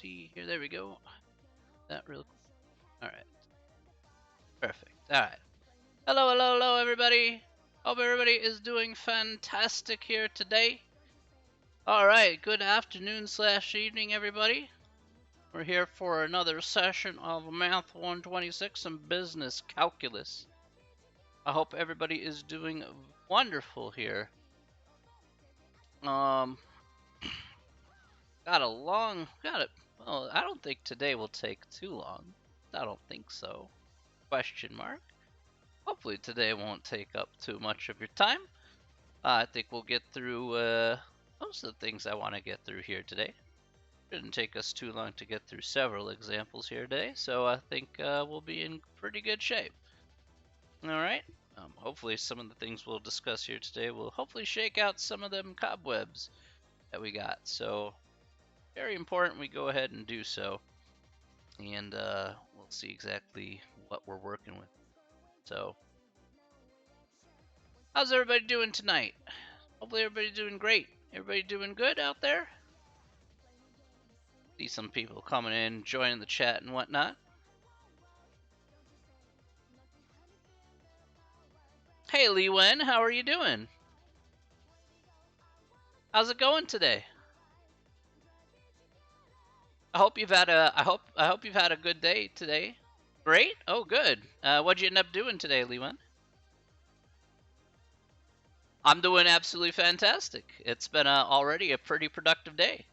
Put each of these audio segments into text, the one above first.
see here. There we go. That real. All right. Perfect. All right. Hello, hello, hello, everybody. Hope everybody is doing fantastic here today. All right. Good afternoon slash evening, everybody. We're here for another session of Math 126 and Business Calculus. I hope everybody is doing wonderful here. Got it. Well, I don't think today will take too long. I don't think so. Question mark. Hopefully today won't take up too much of your time. I think we'll get through most of the things I want to get through here today. Shouldn't take us too long to get through several examples here today, so I think we'll be in pretty good shape. Alright, hopefully some of the things we'll discuss here today will hopefully shake out some of them cobwebs that we got. So, very important we go ahead and do so. And we'll see exactly what we're working with. So, how's everybody doing tonight? Hopefully everybody's doing great. Everybody doing good out there? See some people coming in, joining the chat and whatnot. Hey Lee Wen, how are you doing? How's it going today? I hope you've had a good day today. Great. Oh, good. What'd you end up doing today, Lee Wen? I'm doing absolutely fantastic. It's been already a pretty productive day.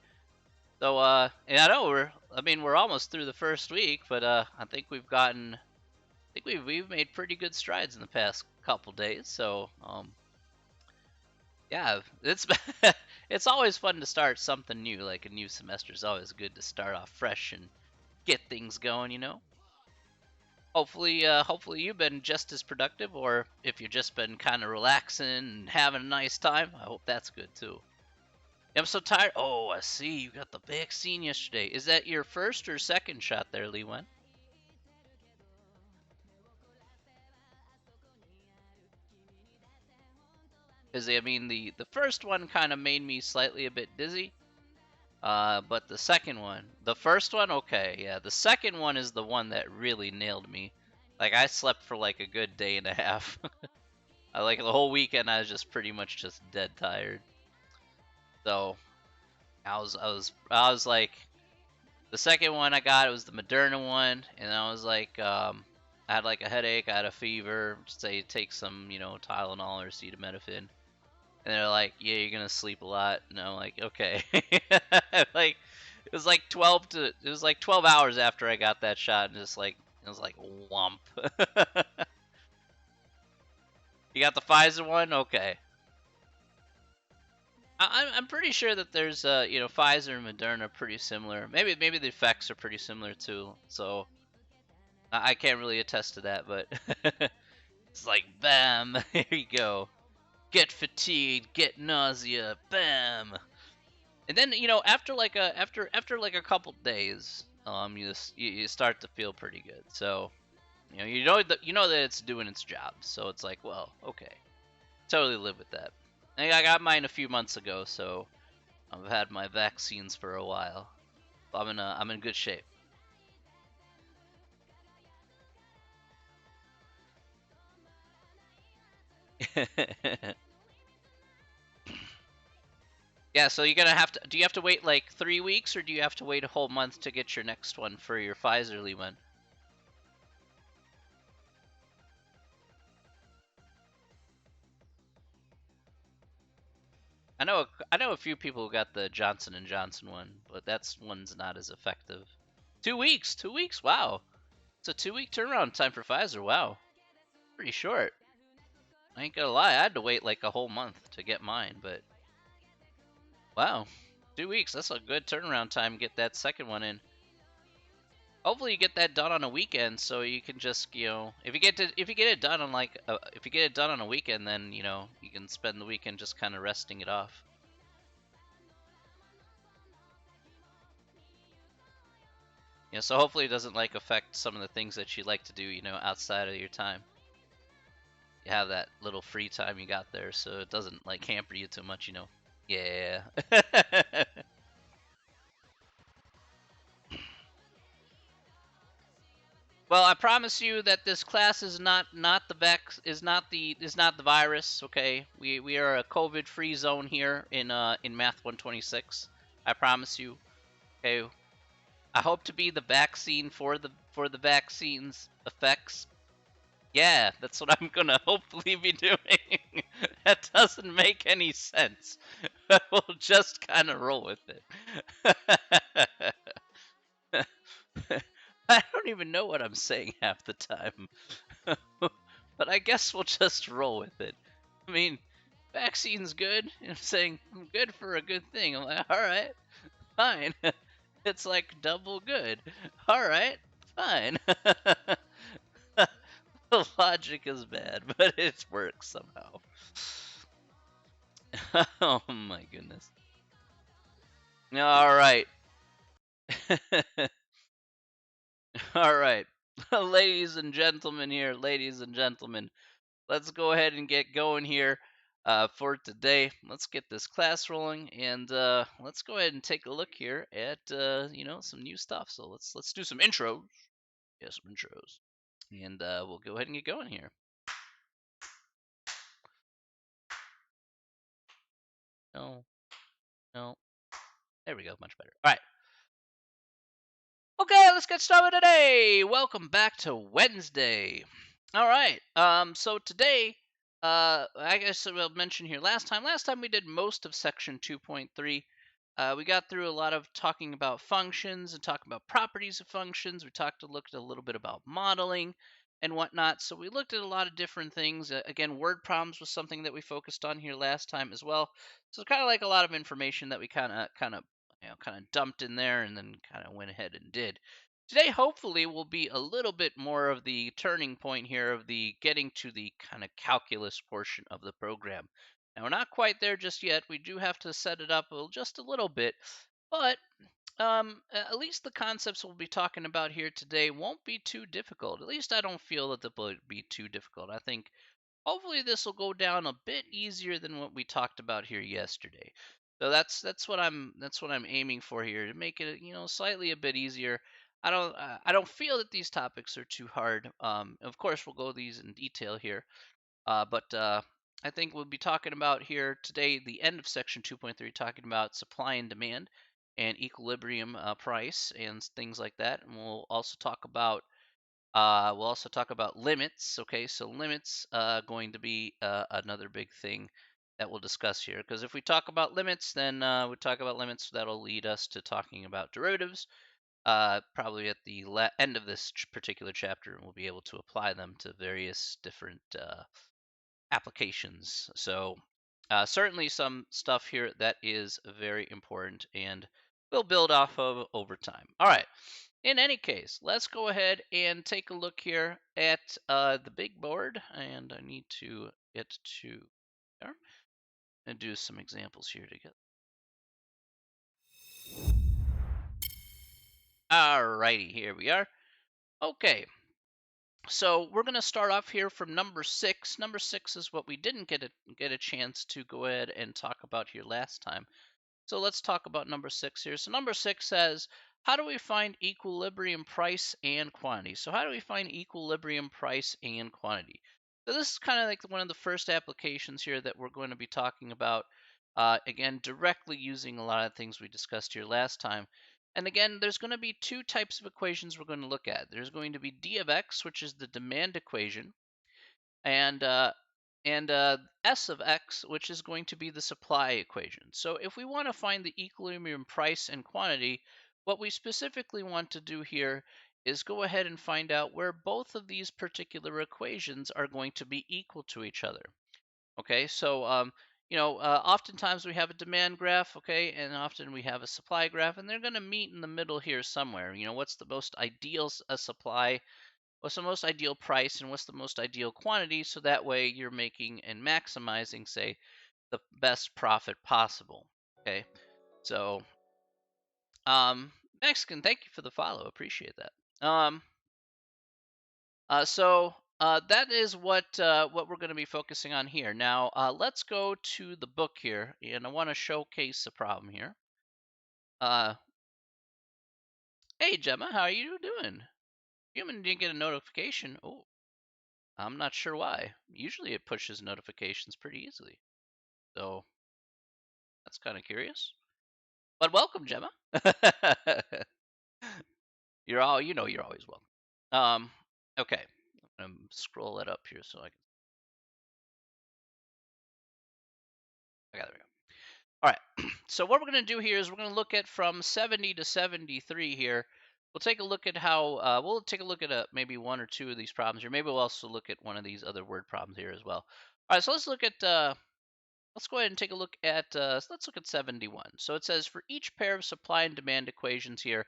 So, and I know we're almost through the first week, but I think we've made pretty good strides in the past couple days. So, yeah, it's always fun to start something new. Like a new semester is always good to start off fresh and get things going, you know. Hopefully you've been just as productive, or if you've just been kind of relaxing and having a nice time, I hope that's good too. I'm so tired. Oh, I see. You got the vaccine yesterday. Is that your first or second shot there, Lee Wen? Because I mean, the first one kind of made me slightly a bit dizzy. But the first one, okay, yeah. The second one is the one that really nailed me. Like I slept for like a good day and a half. Like the whole weekend, I was just pretty much just dead tired. So I was like, the second one I got, it was the Moderna one, and I was like, I had like a headache, I had a fever. Say take some, Tylenol or acetaminophen, and they're like, yeah, you're gonna sleep a lot, and I'm like, okay. Like it was like 12 hours after I got that shot, and just like it was like whomp. You got the Pfizer one, okay. I'm pretty sure that there's Pfizer and Moderna are pretty similar. Maybe the effects are pretty similar too. So I can't really attest to that, but it's like bam, here you go. Get fatigued, get nausea, bam. And then after like a couple days, you start to feel pretty good. So you know that it's doing its job. So it's like, well, okay, totally live with that. I got mine a few months ago, so I've had my vaccines for a while. I'm in good shape. Yeah, so you're gonna have to. Do you have to wait like 3 weeks, or do you have to wait a whole month to get your next one for your Pfizer one? I know a few people who got the Johnson and Johnson one, but that's one's not as effective. 2 weeks, 2 weeks. Wow, it's a 2 week turnaround time for Pfizer. Wow, pretty short. I ain't gonna lie, I had to wait like a whole month to get mine, but wow, 2 weeks. That's a good turnaround time. Get that second one in. Hopefully you get that done on a weekend, so you can just if you get it done on if you get it done on a weekend, then you can spend the weekend just kind of resting it off. So hopefully it doesn't like affect some of the things that you like to do outside of your time. You have that little free time you got there, so it doesn't like hamper you too much. Yeah. Well, I promise you that this class is not the vex is not the virus. Okay, we are a COVID free zone here in Math 126. I promise you. Okay, I hope to be the vaccine for the vaccine's effects. Yeah, that's what I'm gonna hopefully be doing. That doesn't make any sense. We'll just kind of roll with it. I don't even know what I'm saying half the time. But I guess we'll just roll with it. I mean, vaccine's good. I'm saying I'm good for a good thing. I'm like, all right, fine. It's like double good. All right, fine. The logic is bad, but it works somehow. Oh my goodness. All right. All right. Ladies and gentlemen here, ladies and gentlemen, let's go ahead and get going here for today. Let's get this class rolling, and let's go ahead and take a look here at some new stuff. So let's do some intros. Yeah, some intros, and we'll go ahead and get going here. No, no, there we go, much better. All right. Okay, let's get started today. Welcome back to Wednesday. All right. So today, I guess I'll mention here last time. Last time we did most of section 2.3. We got through a lot of talking about functions and talking about properties of functions. We looked a little bit about modeling and whatnot. So we looked at a lot of different things. Again, word problems was something that we focused on here last time as well. So it's kind of like a lot of information that we kind of dumped in there and then kind of went ahead and did. Today, hopefully, will be a little bit more of the turning point here of the getting to the kind of calculus portion of the program. Now, we're not quite there just yet. We do have to set it up just a little bit, but at least the concepts we'll be talking about here today won't be too difficult. At least I don't feel that they'll be too difficult. I think hopefully this will go down a bit easier than what we talked about here yesterday. So that's what I'm aiming for here, to make it slightly a bit easier. I don't feel that these topics are too hard. Of course we'll go these in detail here, but I think we'll be talking about here today the end of section 2.3, talking about supply and demand and equilibrium price and things like that. And we'll also talk about limits. Okay, so limits going to be another big thing that we'll discuss here. Because if we talk about limits, then we talk about limits that'll lead us to talking about derivatives. Probably at the end of this particular chapter, and we'll be able to apply them to various different applications. So certainly some stuff here that is very important and we'll build off of over time. All right. In any case, let's go ahead and take a look here at the big board, and I need to get to there and do some examples here together. Alrighty, here we are. Okay, so we're going to start off here from number 6. Number 6 is what we didn't get a chance to go ahead and talk about here last time. So let's talk about number 6 here. So number 6 says, how do we find equilibrium price and quantity? So how do we find equilibrium price and quantity? So this is kind of like one of the first applications here that we're going to be talking about. Again, directly using a lot of things we discussed here last time. And again, there's going to be two types of equations we're going to look at. There's going to be d of x, which is the demand equation, and S of x, which is going to be the supply equation. So if we want to find the equilibrium price and quantity, what we specifically want to do here is go ahead and find out where both of these particular equations are going to be equal to each other. Okay, so oftentimes we have a demand graph, okay, and often we have a supply graph, and they're going to meet in the middle here somewhere. What's the most ideal supply, what's the most ideal price, and what's the most ideal quantity, so that way you're making and maximizing, say, the best profit possible. Okay, so Mexican, thank you for the follow, appreciate that. That is what we're going to be focusing on here. Now let's go to the book here, and I want to showcase a problem here. uh Hey Gemma, how are you doing? Human didn't get a notification. Oh, I'm not sure why. Usually it pushes notifications pretty easily. So that's kind of curious. But welcome, Gemma. you're always welcome. Okay. I'm gonna scroll that up here so I can. I got it. All right. So what we're going to do here is we're going to look at from 70 to 73 here. We'll take a look at how we'll take a look at maybe one or two of these problems here. Maybe we'll also look at one of these other word problems here as well. All right. So let's look at let's go ahead and take a look at let's look at 71. So it says for each pair of supply and demand equations here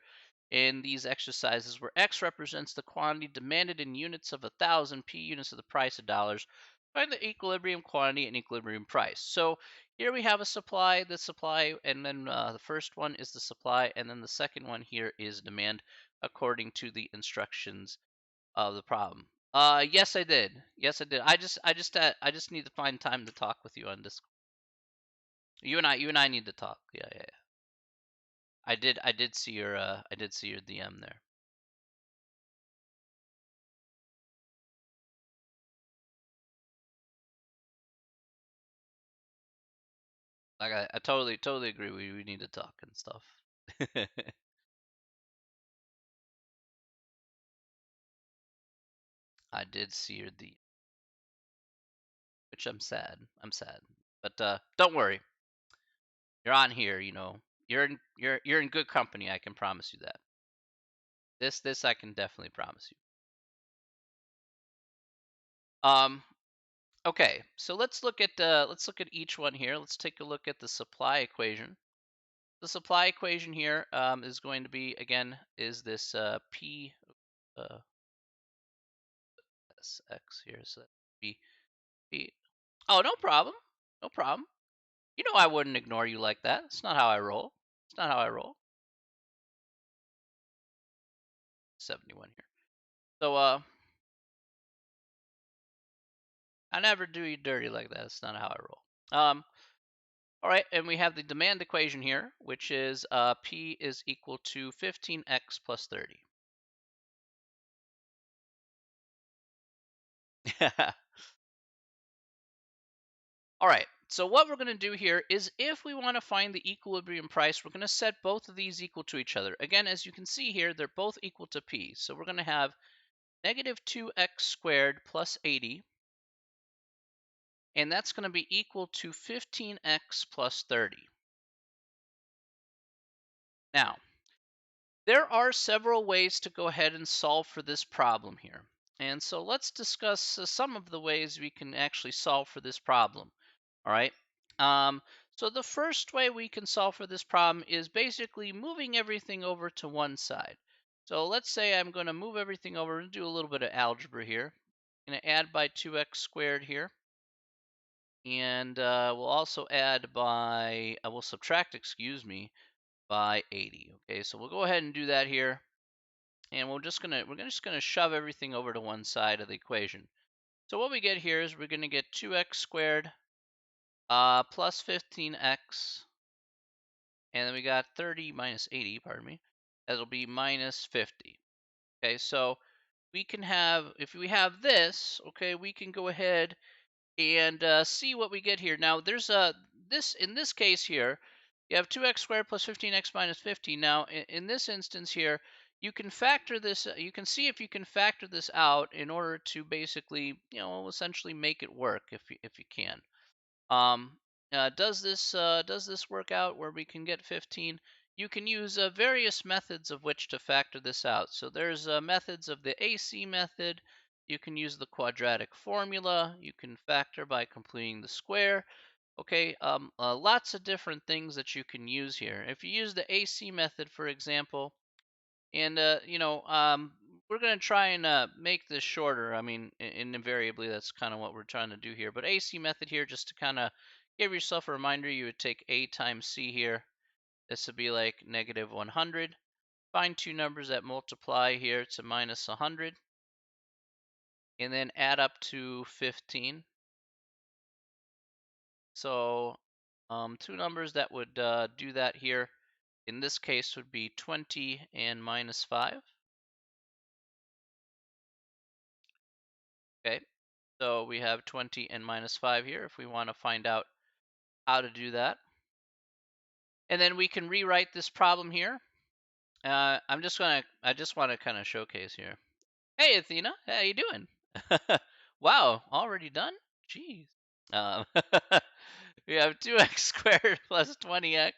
in these exercises where X represents the quantity demanded in units of 1,000, P units of the price of dollars, find the equilibrium quantity and equilibrium price. So here we have a supply, the supply, and then the first one is the supply, and then the second one here is demand according to the instructions of the problem. Yes, I did. Yes, I did. I just need to find time to talk with you on this. You and I need to talk. Yeah, yeah, yeah. I did see your DM there. Like I totally agree. We need to talk and stuff. I did see your D, which I'm sad. I'm sad, but don't worry. You're on here. You know, you're in good company. I can promise you that. This I can definitely promise you. Um. Okay, so let's look at each one here. Let's take a look at the supply equation. The supply equation here is going to be again is this P uh, SX here. So that P P. Oh, no problem. No problem. You know I wouldn't ignore you like that. It's not how I roll. It's not how I roll. 71 here. So I never do you dirty like that. It's not how I roll. All right, and we have the demand equation here, which is P is equal to 15x plus 30. All right, so what we're going to do here is if we want to find the equilibrium price, we're going to set both of these equal to each other. Again, as you can see here, they're both equal to P. So we're going to have negative 2x squared plus 80, and that's going to be equal to 15x plus 30. Now, there are several ways to go ahead and solve for this problem here. And so let's discuss some of the ways we can actually solve for this problem. All right. Um, so the first way we can solve for this problem is basically moving everything over to one side. So let's say I'm going to move everything over and do a little bit of algebra here. I'm going to add by 2x squared here. And we'll also add by, we'll subtract, excuse me, by 80. Okay, so we'll go ahead and do that here. And we're just gonna shove everything over to one side of the equation. So what we get here is we're gonna get 2x squared plus 15x, and then we got 30 minus 80, pardon me. That'll be minus 50. Okay, so we can have, if we have this, okay, we can go ahead and see what we get here. Now there's in this case here, you have 2x squared plus 15x minus 50. Now in this instance here, you can factor this. You can see if you can factor this out in order to basically, essentially make it work if you can. Um, does this work out where we can get 15? You can use various methods of which to factor this out. So there's methods of the AC method. You can use the quadratic formula. You can factor by completing the square. Okay, lots of different things that you can use here. If you use the AC method, for example, and we're going to try and make this shorter. I mean, invariably, that's kind of what we're trying to do here. But AC method here, just to kind of give yourself a reminder, you would take A times C here. This would be like negative 100. Find two numbers that multiply here to minus 100. And then add up to 15. So two numbers that would do that here, in this case, would be 20 and minus 5. So we have 20 and minus 5 here if we want to find out how to do that. And then we can rewrite this problem here. I just want to kind of showcase here. Hey, Athena, how you doing? Wow, already done? Jeez. Um, we have 2x squared plus 20x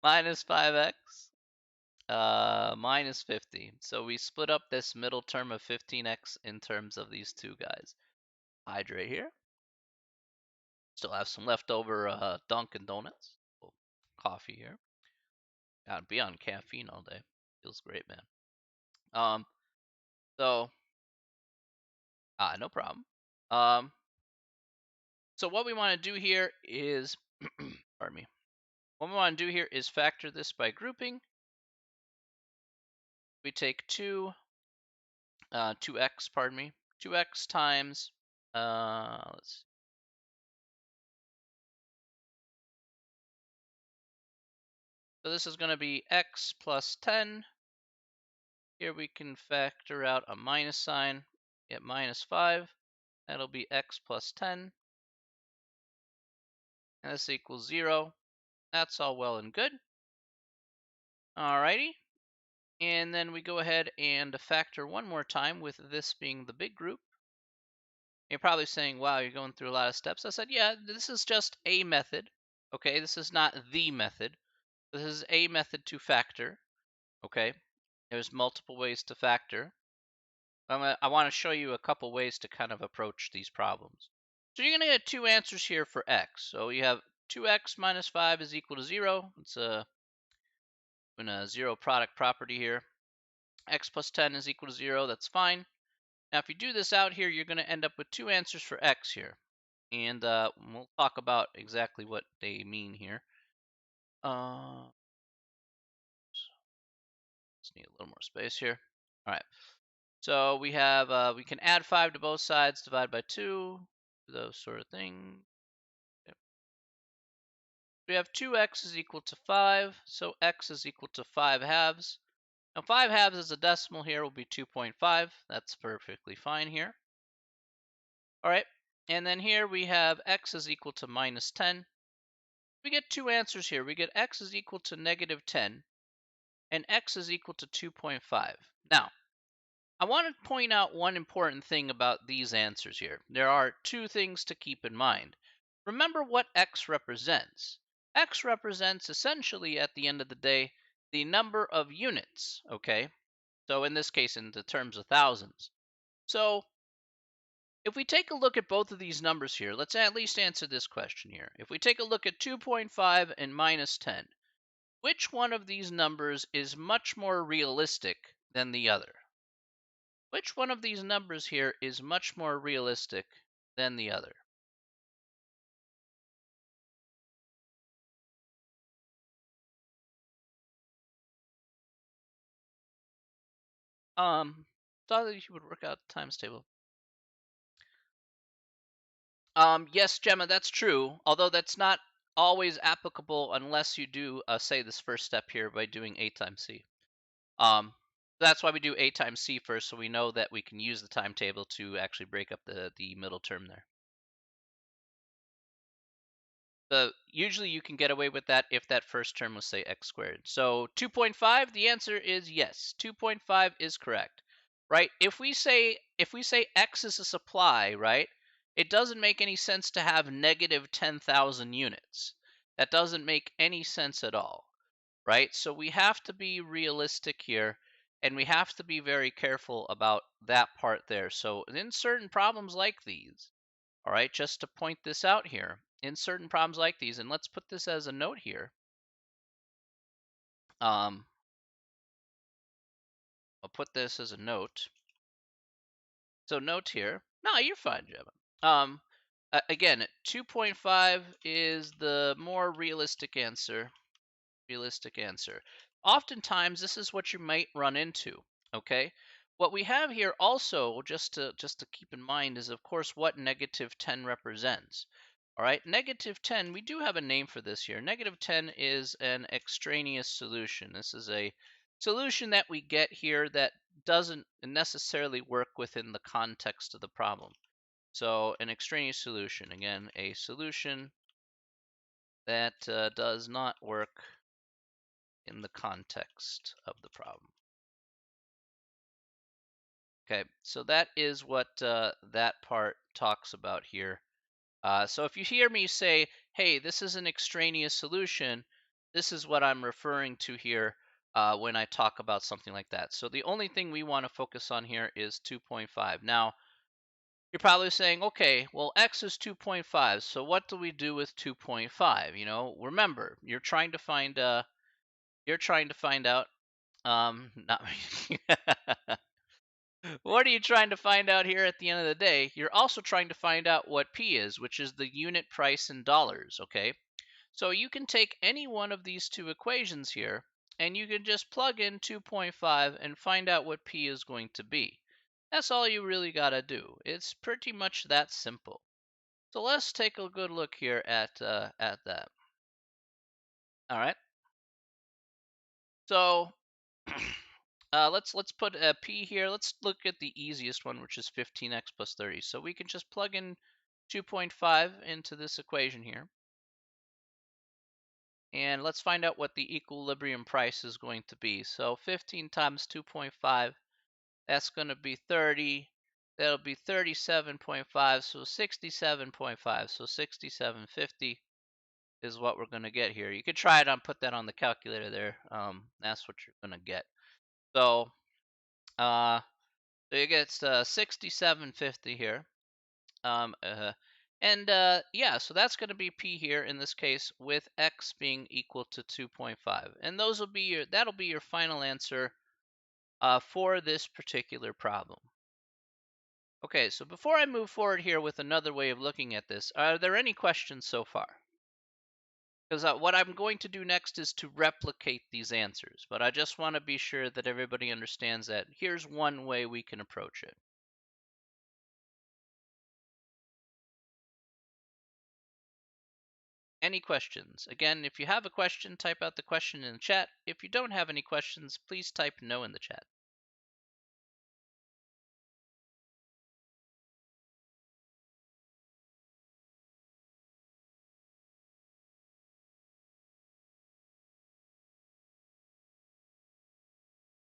minus 5x minus 50. So we split up this middle term of 15x in terms of these two guys. Hydrate here. Still have some leftover Dunkin' Donuts. Coffee here. Gotta be on caffeine all day. Feels great, man. So no problem. So what we want to do here is, pardon me. What we want to do here is factor this by grouping. We take 2x, pardon me, 2x times, let's see. So this is going to be x plus 10. Here we can factor out a minus sign, get minus 5. That'll be x plus 10. And this equals 0. That's all well and good. Alrighty. And then we go ahead and factor one more time with this being the big group. You're probably saying, wow, you're going through a lot of steps. I said, yeah, this is just a method. Okay, this is not the method. This is a method to factor. Okay, there's multiple ways to factor. I want to show you a couple ways to kind of approach these problems. So you're going to get two answers here for x. So you have 2x minus 5 is equal to 0. It's a zero product property here. X plus 10 is equal to 0. That's fine. Now, if you do this out here, you're going to end up with two answers for x here. And we'll talk about exactly what they mean here. Just need a little more space here. All right. So we have, we can add 5 to both sides, divide by 2, those sort of things. Okay. We have 2x is equal to 5, so x is equal to 5 halves. Now 5 halves as a decimal here will be 2.5. That's perfectly fine here. All right, and then here we have x is equal to minus 10. We get two answers here. We get x is equal to negative 10, and x is equal to 2.5. Now, I want to point out one important thing about these answers here. There are two things to keep in mind. Remember what x represents. X represents essentially, at the end of the day, the number of units, okay? So in this case, in the terms of thousands. So if we take a look at both of these numbers here, let's at least answer this question here. If we take a look at 2.5 and minus 10, which one of these numbers is much more realistic than the other? Which one of these numbers here is much more realistic than the other? Thought that you would work out the times table. Yes, Gemma, that's true. Although that's not always applicable unless you do, say, this first step here by doing a times c. That's why we do a times c first, so we know that we can use the timetable to actually break up the middle term there. Usually you can get away with that if that first term was, say, x squared. So 2.5, the answer is yes. 2.5 is correct, right? If we say x is a supply, right, it doesn't make any sense to have negative 10,000 units. That doesn't make any sense at all, right? So we have to be realistic here, and we have to be very careful about that part there. So in certain problems like these, all right, just to point this out here, in certain problems like these, and let's put this as a note here. I'll put this as a note. So note here. No, you're fine, Gemma. Again, 2.5 is the more realistic answer. Oftentimes, this is what you might run into. Okay. What we have here also, just to keep in mind, is of course what negative 10 represents. All right, negative 10, we do have a name for this here. Negative 10 is an extraneous solution. This is a solution that we get here that doesn't necessarily work within the context of the problem. So an extraneous solution, again, a solution that does not work in the context of the problem. Okay, so that is what that part talks about here. So if you hear me say, hey, this is an extraneous solution, this is what I'm referring to here when I talk about something like that. So the only thing we want to focus on here is 2.5. Now, you're probably saying, okay, well, x is 2.5, so what do we do with 2.5? You know, remember, you're trying to find out, not what are you trying to find out here at the end of the day? You're also trying to find out what P is, which is the unit price in dollars, okay? So you can take any one of these two equations here, and you can just plug in 2.5 and find out what P is going to be. That's all you really got to do. It's pretty much that simple. So let's take a good look here at that. All right. So let's put a P here. Let's look at the easiest one, which is 15x plus 30. So we can just plug in 2.5 into this equation here. And let's find out what the equilibrium price is going to be. So 15 times 2.5, that's going to be 30. That'll be 37.5, so 67.5. So 67.50 is what we're going to get here. You could try it on, put that on the calculator there. That's what you're going to get. So so you get 67.50 here. Um, uh, yeah, so that's going to be P here in this case with X being equal to 2.5. And that'll be your final answer for this particular problem. Okay, so before I move forward here with another way of looking at this, are there any questions so far? Because what I'm going to do next is to replicate these answers, but I just want to be sure that everybody understands that here's one way we can approach it. Any questions? Again, if you have a question, type out the question in the chat. If you don't have any questions, please type no in the chat.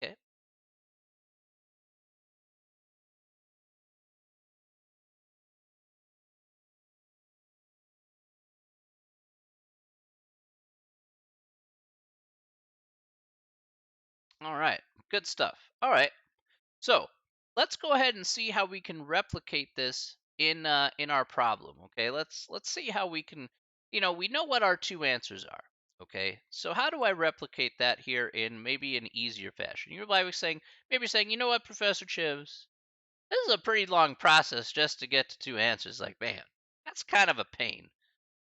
Okay. All right. Good stuff. All right. So let's go ahead and see how we can replicate this in our problem. Okay. Let's see how we can. We know what our two answers are. Okay. So how do I replicate that here in maybe an easier fashion? You're probably saying, you know what, Professor Chivs, this is a pretty long process just to get to two answers. Like, man, that's kind of a pain.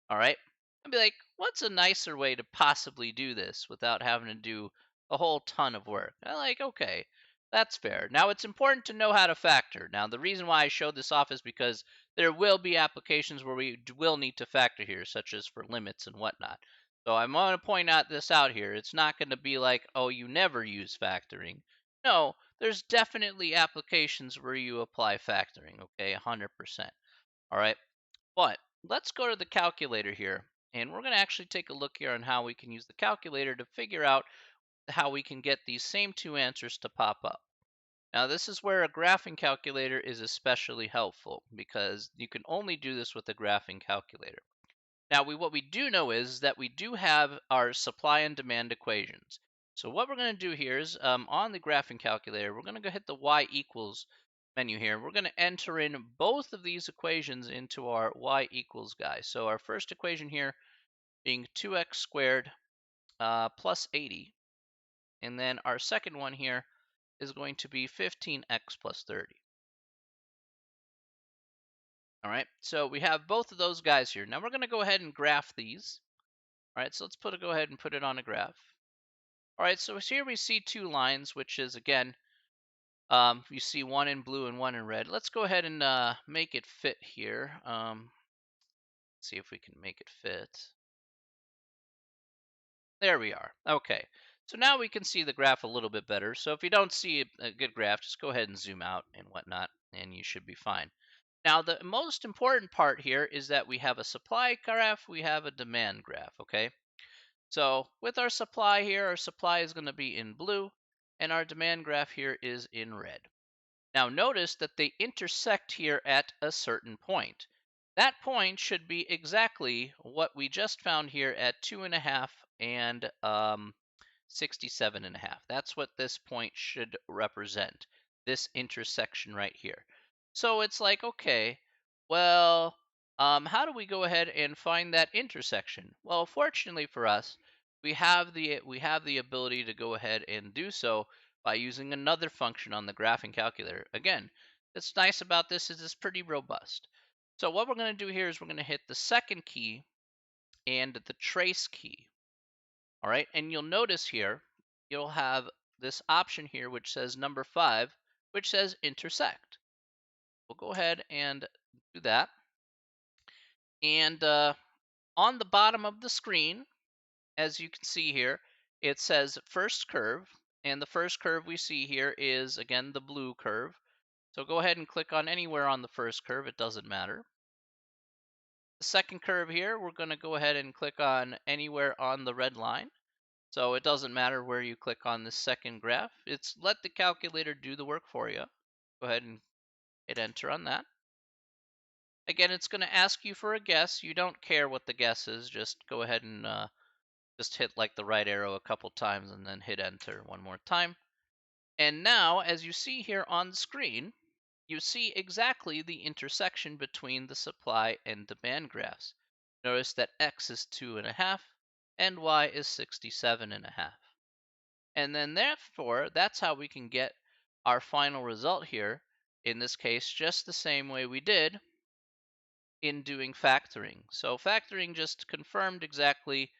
All right. I'd be like, what's a nicer way to possibly do this without having to do a whole ton of work? I'm like, okay, that's fair. Now, it's important to know how to factor. Now, the reason why I showed this off is because there will be applications where we will need to factor here, such as for limits and whatnot. So I'm going to point out this out here. It's not going to be like, oh, you never use factoring. No, there's definitely applications where you apply factoring, okay, 100%. All right. But let's go to the calculator here, and we're going to actually take a look here on how we can use the calculator to figure out how we can get these same two answers to pop up. Now, this is where a graphing calculator is especially helpful because you can only do this with a graphing calculator. Now, what we do know is that we do have our supply and demand equations. So what we're going to do here is on the graphing calculator, we're going to go hit the y equals menu here. We're going to enter in both of these equations into our y equals guy. So our first equation here being 2x squared plus 80. And then our second one here is going to be 15x plus 30. All right, so we have both of those guys here. Now we're going to go ahead and graph these. All right, so let's go ahead and put it on a graph. All right, so here we see two lines, which is, again, you see one in blue and one in red. Let's go ahead and make it fit here. See if we can make it fit. There we are. Okay, So now we can see the graph a little bit better. So if you don't see a good graph, just go ahead and zoom out and whatnot, and you should be fine. Now, the most important part here is that we have a supply graph, we have a demand graph, okay? So with our supply here, our supply is going to be in blue, and our demand graph here is in red. Now notice that they intersect here at a certain point. That point should be exactly what we just found here at 2.5 and 67.5. That's what this point should represent, this intersection right here. So it's like, okay, well, how do we go ahead and find that intersection? Well, fortunately for us, we have the ability to go ahead and do so by using another function on the graphing calculator. Again, what's nice about this is it's pretty robust. So what we're going to do here is we're going to hit the second key and the trace key. All right, and you'll notice here, you'll have this option here which says number 5, which says intersect. We'll go ahead and do that. And on the bottom of the screen, as you can see here, it says first curve. And the first curve we see here is, again, the blue curve. So go ahead and click on anywhere on the first curve. It doesn't matter. The second curve here, we're going to go ahead and click on anywhere on the red line. So it doesn't matter where you click on this second graph. It's let the calculator do the work for you. Go ahead and hit enter on that. Again, it's going to ask you for a guess. You don't care what the guess is. Just go ahead and just hit like the right arrow a couple times and then hit enter one more time. And now, as you see here on the screen, you see exactly the intersection between the supply and demand graphs. Notice that X is 2.5 and Y is 67.5. And then therefore, that's how we can get our final result here, in this case, just the same way we did in doing factoring. So factoring just confirmed exactly,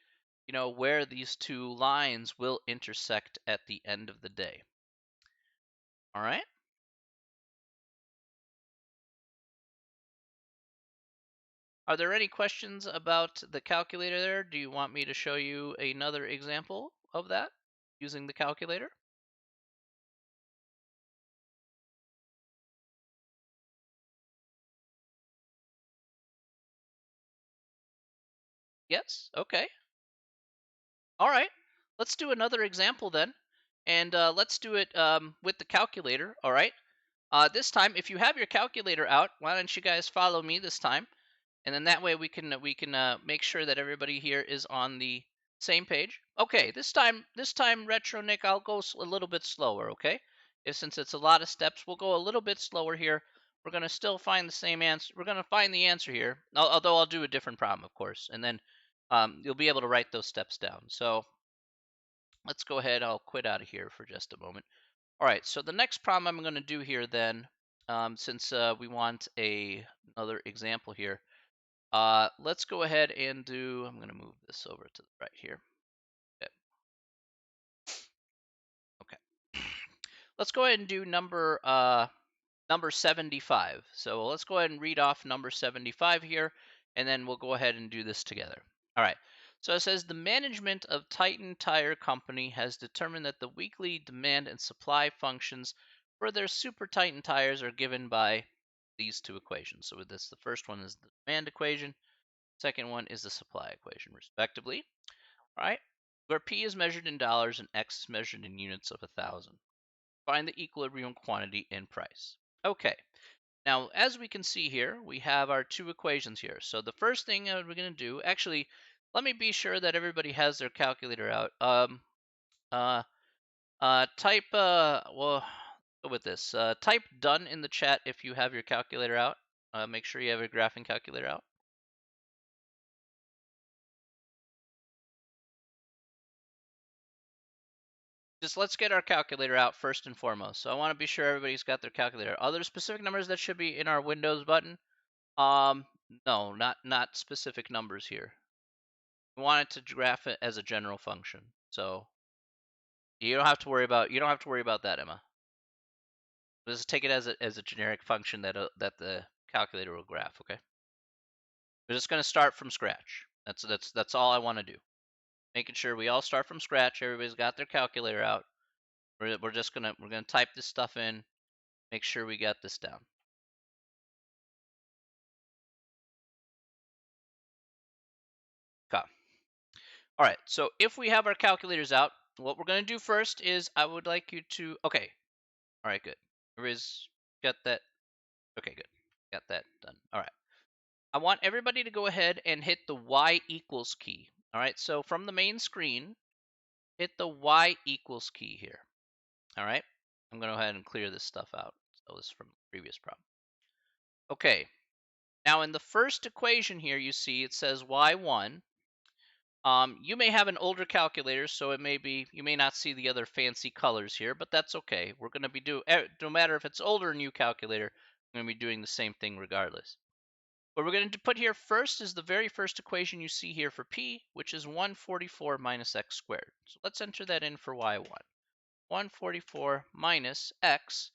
where these two lines will intersect at the end of the day. All right? Are there any questions about the calculator there? Do you want me to show you another example of that using the calculator? Yes? Okay. All right. Let's do another example then. And let's do it with the calculator. All right. This time, if you have your calculator out, why don't you guys follow me this time? And then that way we can make sure that everybody here is on the same page. Okay, this time Retro Nick, I'll go a little bit slower. Okay, since it's a lot of steps, we'll go a little bit slower here. We're gonna still find the same answer. We're gonna find the answer here, although I'll do a different problem, of course, and then you'll be able to write those steps down. So let's go ahead. I'll quit out of here for just a moment. All right, so the next problem I'm going to do here then, since we want another example here, let's go ahead and do, I'm going to move this over to the right here. Okay. Okay. Let's go ahead and do number 75. So let's go ahead and read off number 75 here, and then we'll go ahead and do this together. All right. So it says the management of Titan Tire Company has determined that the weekly demand and supply functions for their Super Titan tires are given by these two equations. So with this, the first one is the demand equation, second one is the supply equation, respectively. All right. Where P is measured in dollars and X is measured in units of 1,000. Find the equilibrium quantity in price. Okay, now as we can see here, we have our two equations here. So the first thing that we're going to do, actually, let me be sure that everybody has their calculator out. Well, go with this. Type done in the chat if you have your calculator out. Make sure you have your graphing calculator out. Just let's get our calculator out first and foremost. So I want to be sure everybody's got their calculator. Are there specific numbers that should be in our Windows button? Um, no, not specific numbers here. We want it to graph it as a general function. So you don't have to worry about that, Emma. Just take it as a generic function that that the calculator will graph. Okay. We're just going to start from scratch. That's all I want to do. making sure we all start from scratch. Everybody's got their calculator out. We're just gonna type this stuff in. Make sure we got this down. Okay. All right. So if we have our calculators out, what we're gonna do first is I would like you to. Okay. All right. Good. Everybody's got that. Okay. Good. Got that done. All right. I want everybody to go ahead and hit the y equals key. All right. So from the main screen, hit the y equals key here. All right. I'm going to go ahead and clear this stuff out. That was from the previous problem. Okay. Now in the first equation here, you see it says y1. You may have an older calculator, so it may be you may not see the other fancy colors here, but that's okay. We're going to be no matter if it's older or new calculator, we're going to be doing the same thing regardless. What we're going to put here first is the very first equation you see here for p, which is 144 minus x squared. So let's enter that in for y1. 144 minus x.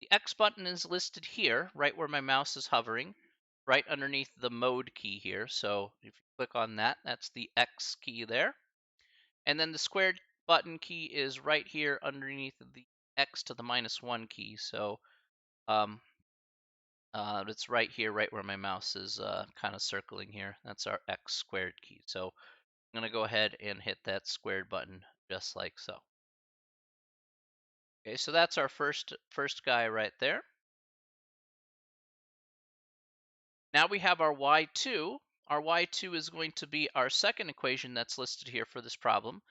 The x button is listed here, right where my mouse is hovering, right underneath the mode key here. So if you click on that, that's the x key there. And then the squared button key is right here underneath the x to the minus 1 key. So it's right here, right where my mouse is kind of circling here. That's our x squared key. So I'm going to go ahead and hit that squared button just like so. Okay, so that's our first guy right there. Now we have our y2. Our y2 is going to be our second equation that's listed here for this problem,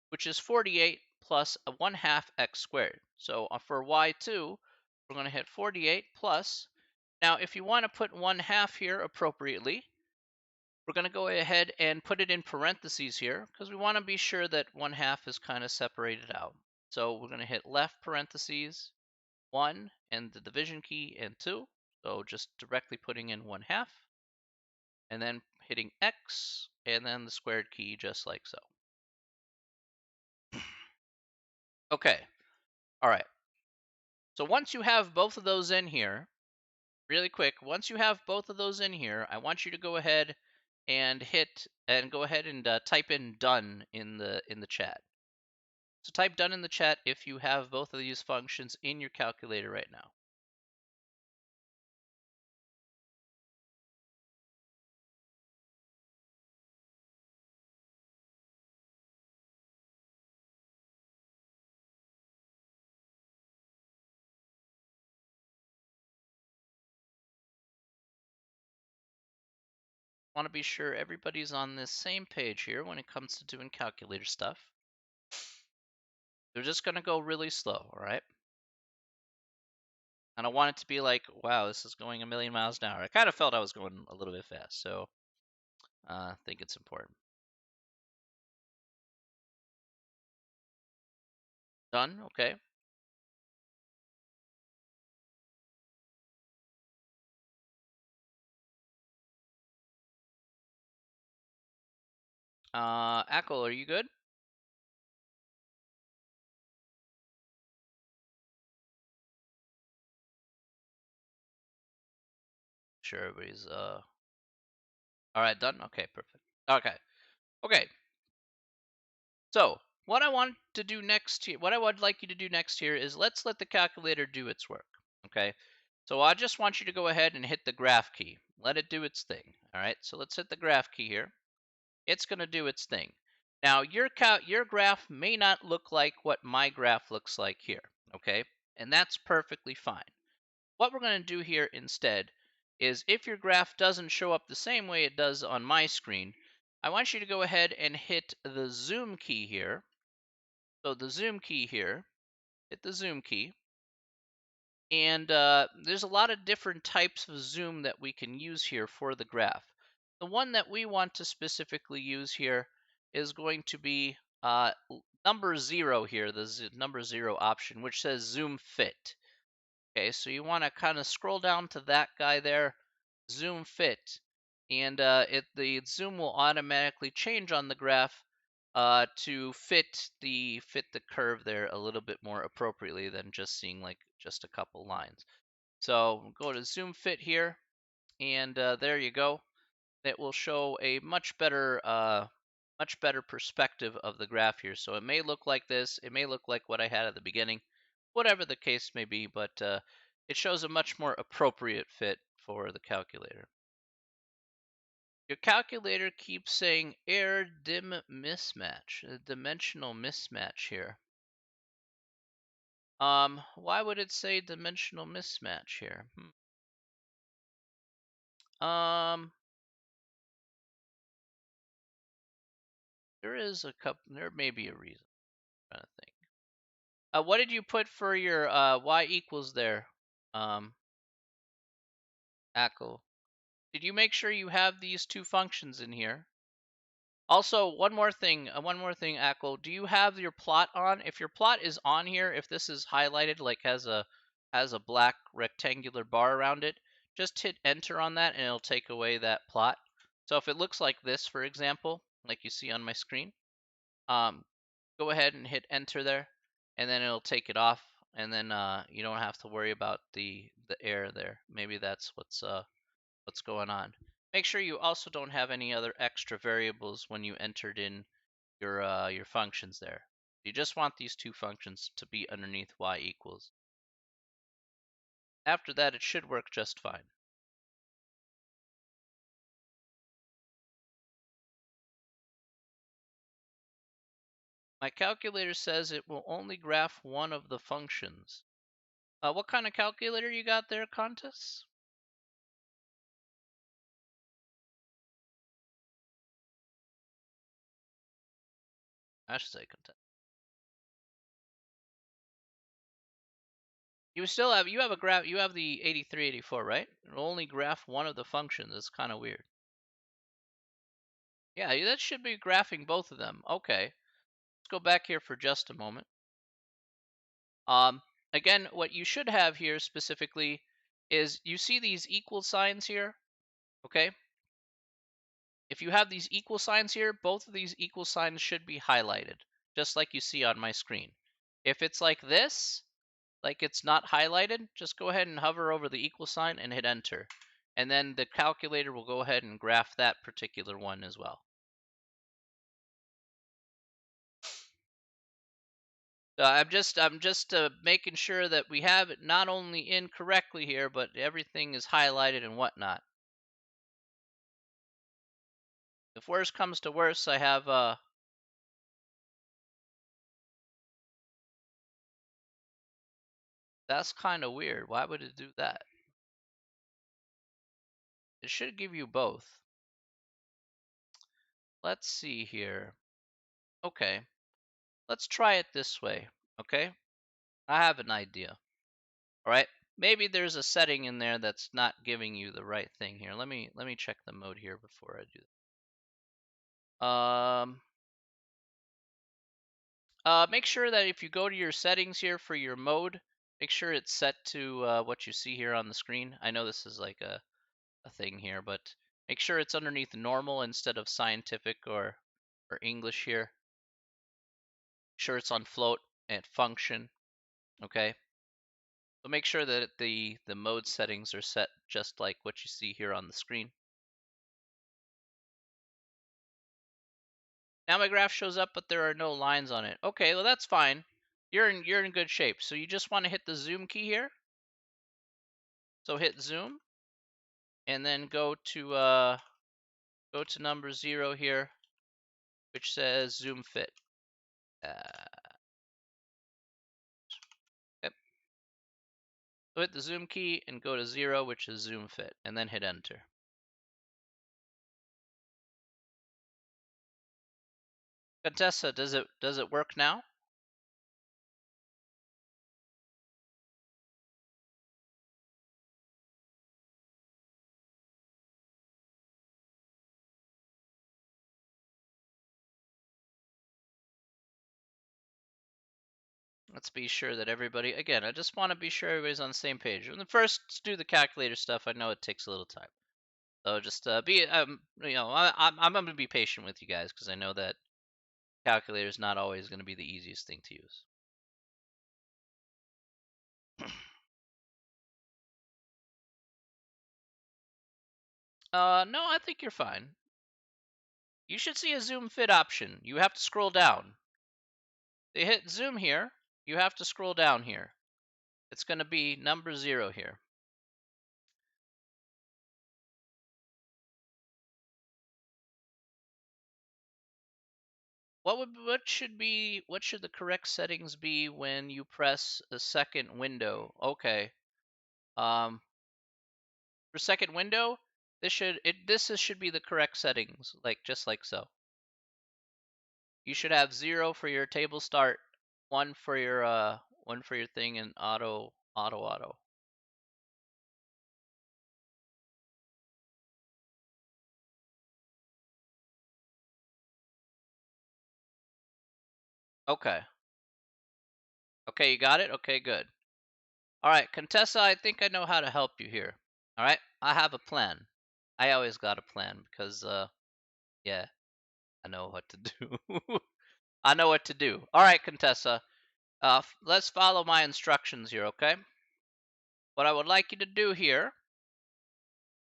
which is 48 plus 1/2 x squared. So for y2, we're going to hit 48 plus. Now, if you want to put 1/2 here appropriately, we're going to go ahead and put it in parentheses here because we want to be sure that 1/2 is kind of separated out. So we're going to hit left parentheses 1 and the division key and 2. So just directly putting in 1/2 and then hitting X and then the squared key just like so. Okay. All right. So once you have both of those in here, really quick, once you have both of those in here, I want you to go ahead and type in done in the chat. So type done in the chat if you have both of these functions in your calculator right now. Want to be sure everybody's on this same page here when it comes to doing calculator stuff. They're just going to go really slow, all right? And I want it to be like, wow, this is going a million miles an hour. I kind of felt I was going a little bit fast, so I think it's important. Done, okay. Ackle, are you good? Sure, everybody's all right, done? Okay, perfect. Okay. So what I want to do next here, what I would like you to do next here is let's let the calculator do its work. Okay. So I just want you to go ahead and hit the graph key. Let it do its thing. All right. So let's hit the graph key here. It's going to do its thing. Now your graph may not look like what my graph looks like here. Okay. And that's perfectly fine. What we're going to do here instead is if your graph doesn't show up the same way it does on my screen, I want you to go ahead and hit the zoom key here. So the zoom key here, hit the zoom key. And there's a lot of different types of zoom that we can use here for the graph. The one that we want to specifically use here is going to be number 0 here, the number 0 option, which says zoom fit. Okay, so you want to kind of scroll down to that guy there, zoom fit, and the zoom will automatically change on the graph to fit the curve there a little bit more appropriately than just seeing like just a couple lines. So go to zoom fit here, and there you go. It will show a much better much better perspective of the graph here. So it may look like this, it may look like what I had at the beginning, whatever the case may be, but it shows a much more appropriate fit for the calculator. Your calculator keeps saying error dim mismatch, a dimensional mismatch here. Why would it say dimensional mismatch here? There is a couple. There may be a reason. I'm trying to think. What did you put for your y equals there, Ackle? Did you make sure you have these two functions in here? Also, one more thing, Ackle. Do you have your plot on? If your plot is on here, if this is highlighted, like has a black rectangular bar around it, just hit enter on that and it'll take away that plot. So if it looks like this, for example, like you see on my screen, go ahead and hit enter there, and then it'll take it off, and then you don't have to worry about the error there. Maybe that's what's going on. Make sure you also don't have any other extra variables when you entered in your functions there. You just want these two functions to be underneath y equals. After that, it should work just fine. My calculator says it will only graph one of the functions. What kind of calculator you got there, Contis? I should say Contis. You have a graph, you have the 8384, right? It'll only graph one of the functions. It's kind of weird. Yeah, that should be graphing both of them. Okay. Let's go back here for just a moment. Again, what you should have here specifically is you see these equal signs here, okay? If you have these equal signs here, both of these equal signs should be highlighted, just like you see on my screen. If it's like this, like it's not highlighted, just go ahead and hover over the equal sign and hit enter. And then the calculator will go ahead and graph that particular one as well. So I'm just making sure that we have it not only incorrectly here, but everything is highlighted and whatnot. If worse comes to worse, I have that's kind of weird. Why would it do that? It should give you both. Let's see here. Okay. Let's try it this way. Okay? I have an idea. All right? Maybe there's a setting in there that's not giving you the right thing here. Let me check the mode here before I do that. Make sure that if you go to your settings here for your mode, make sure it's set to what you see here on the screen. I know this is like a thing here, but make sure it's underneath normal instead of scientific or English here. Make sure it's on float and function. Okay. So make sure that the mode settings are set just like what you see here on the screen. Now my graph shows up, but there are no lines on it. Okay, well that's fine. You're in good shape. So you just want to hit the zoom key here. So hit zoom, and then go to number 0 here, which says zoom fit. Okay. So hit the zoom key and go to 0, which is zoom fit, and then hit enter. Contessa, does it work now? Let's be sure that everybody, again, I just want to be sure everybody's on the same page. When the first do the calculator stuff, I know it takes a little time. So just I'm going to be patient with you guys because I know that calculator is not always going to be the easiest thing to use. No, I think you're fine. You should see a zoom fit option. You have to scroll down. They hit zoom here. You have to scroll down here. It's going to be number 0 here. What should the correct settings be when you press a second window? Okay. For second window, this should be the correct settings, like just like so. You should have 0 for your table start, 1 for your thing, and auto. Okay. Okay, you got it? Okay, good. All right, Contessa, I think I know how to help you here. All right, I have a plan. I always got a plan because, yeah, I know what to do. I know what to do. All right, Contessa, let's follow my instructions here, okay? What I would like you to do here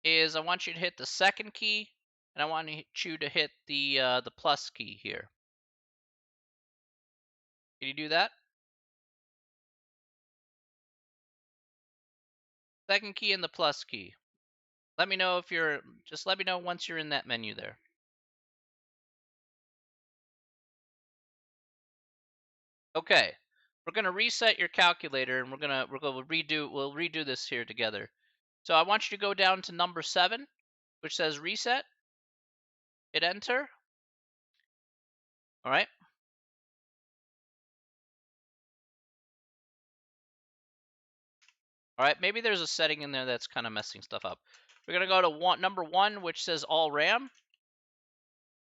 is I want you to hit the second key, and I want you to hit the plus key here. Can you do that? Second key and the plus key. Let me know just let me know once you're in that menu there. Okay. We're gonna reset your calculator, and we'll redo this here together. So I want you to go down to number 7, which says reset. Hit enter. All right. All right. Maybe there's a setting in there that's kind of messing stuff up. We're gonna go to number 1, which says all RAM.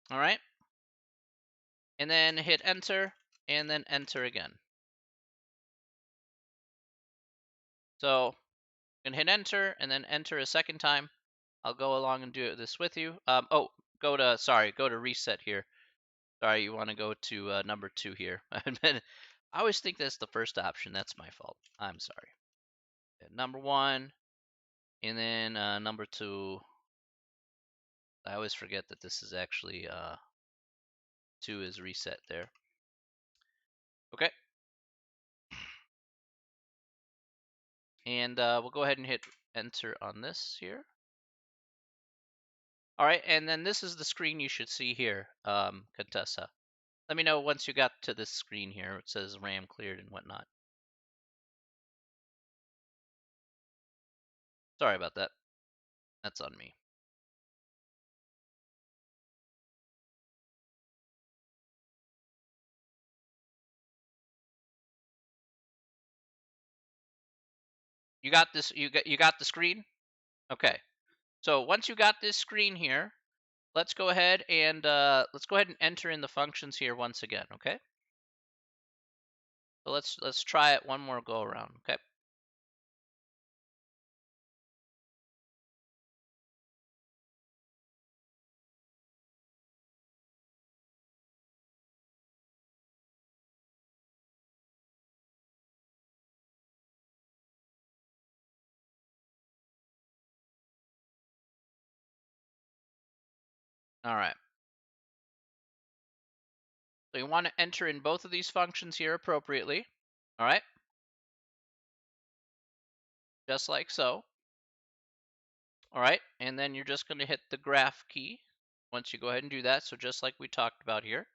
All right. And then hit enter, and then enter again. So you can hit enter and then enter a second time. I'll go along and do this with you. Go to reset here. Sorry, you want to go to number 2 here. I always think that's the first option. That's my fault. I'm sorry. Number 1, and then number 2. I always forget that this is actually 2 is reset there. Okay. And we'll go ahead and hit enter on this here. All right, and then this is the screen you should see here, Contessa. Let me know once you got to this screen here. It says RAM cleared and whatnot. Sorry about that. That's on me. You got this. You got the screen. Okay. So once you got this screen here, let's go ahead and enter in the functions here once again. Okay. So let's try it one more go around. Okay. All right. So you want to enter in both of these functions here appropriately. All right. Just like so. All right. And then you're just going to hit the graph key once you go ahead and do that. So just like we talked about here,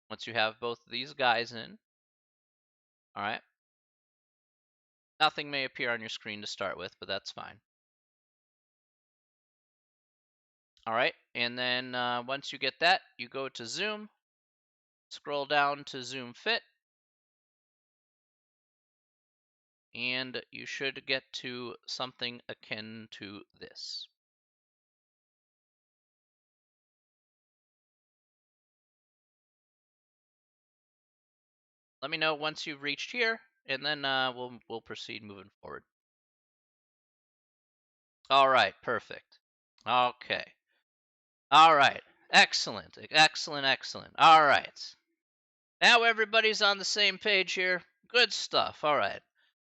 once you have both of these guys in, all right, nothing may appear on your screen to start with, but that's fine. All right. And then once you get that, you go to zoom, scroll down to zoom fit, and you should get to something akin to this. Let me know once you've reached here, and then we'll proceed moving forward. All right, perfect. Okay. All right. Excellent. Excellent, excellent. All right. Now everybody's on the same page here. Good stuff. All right.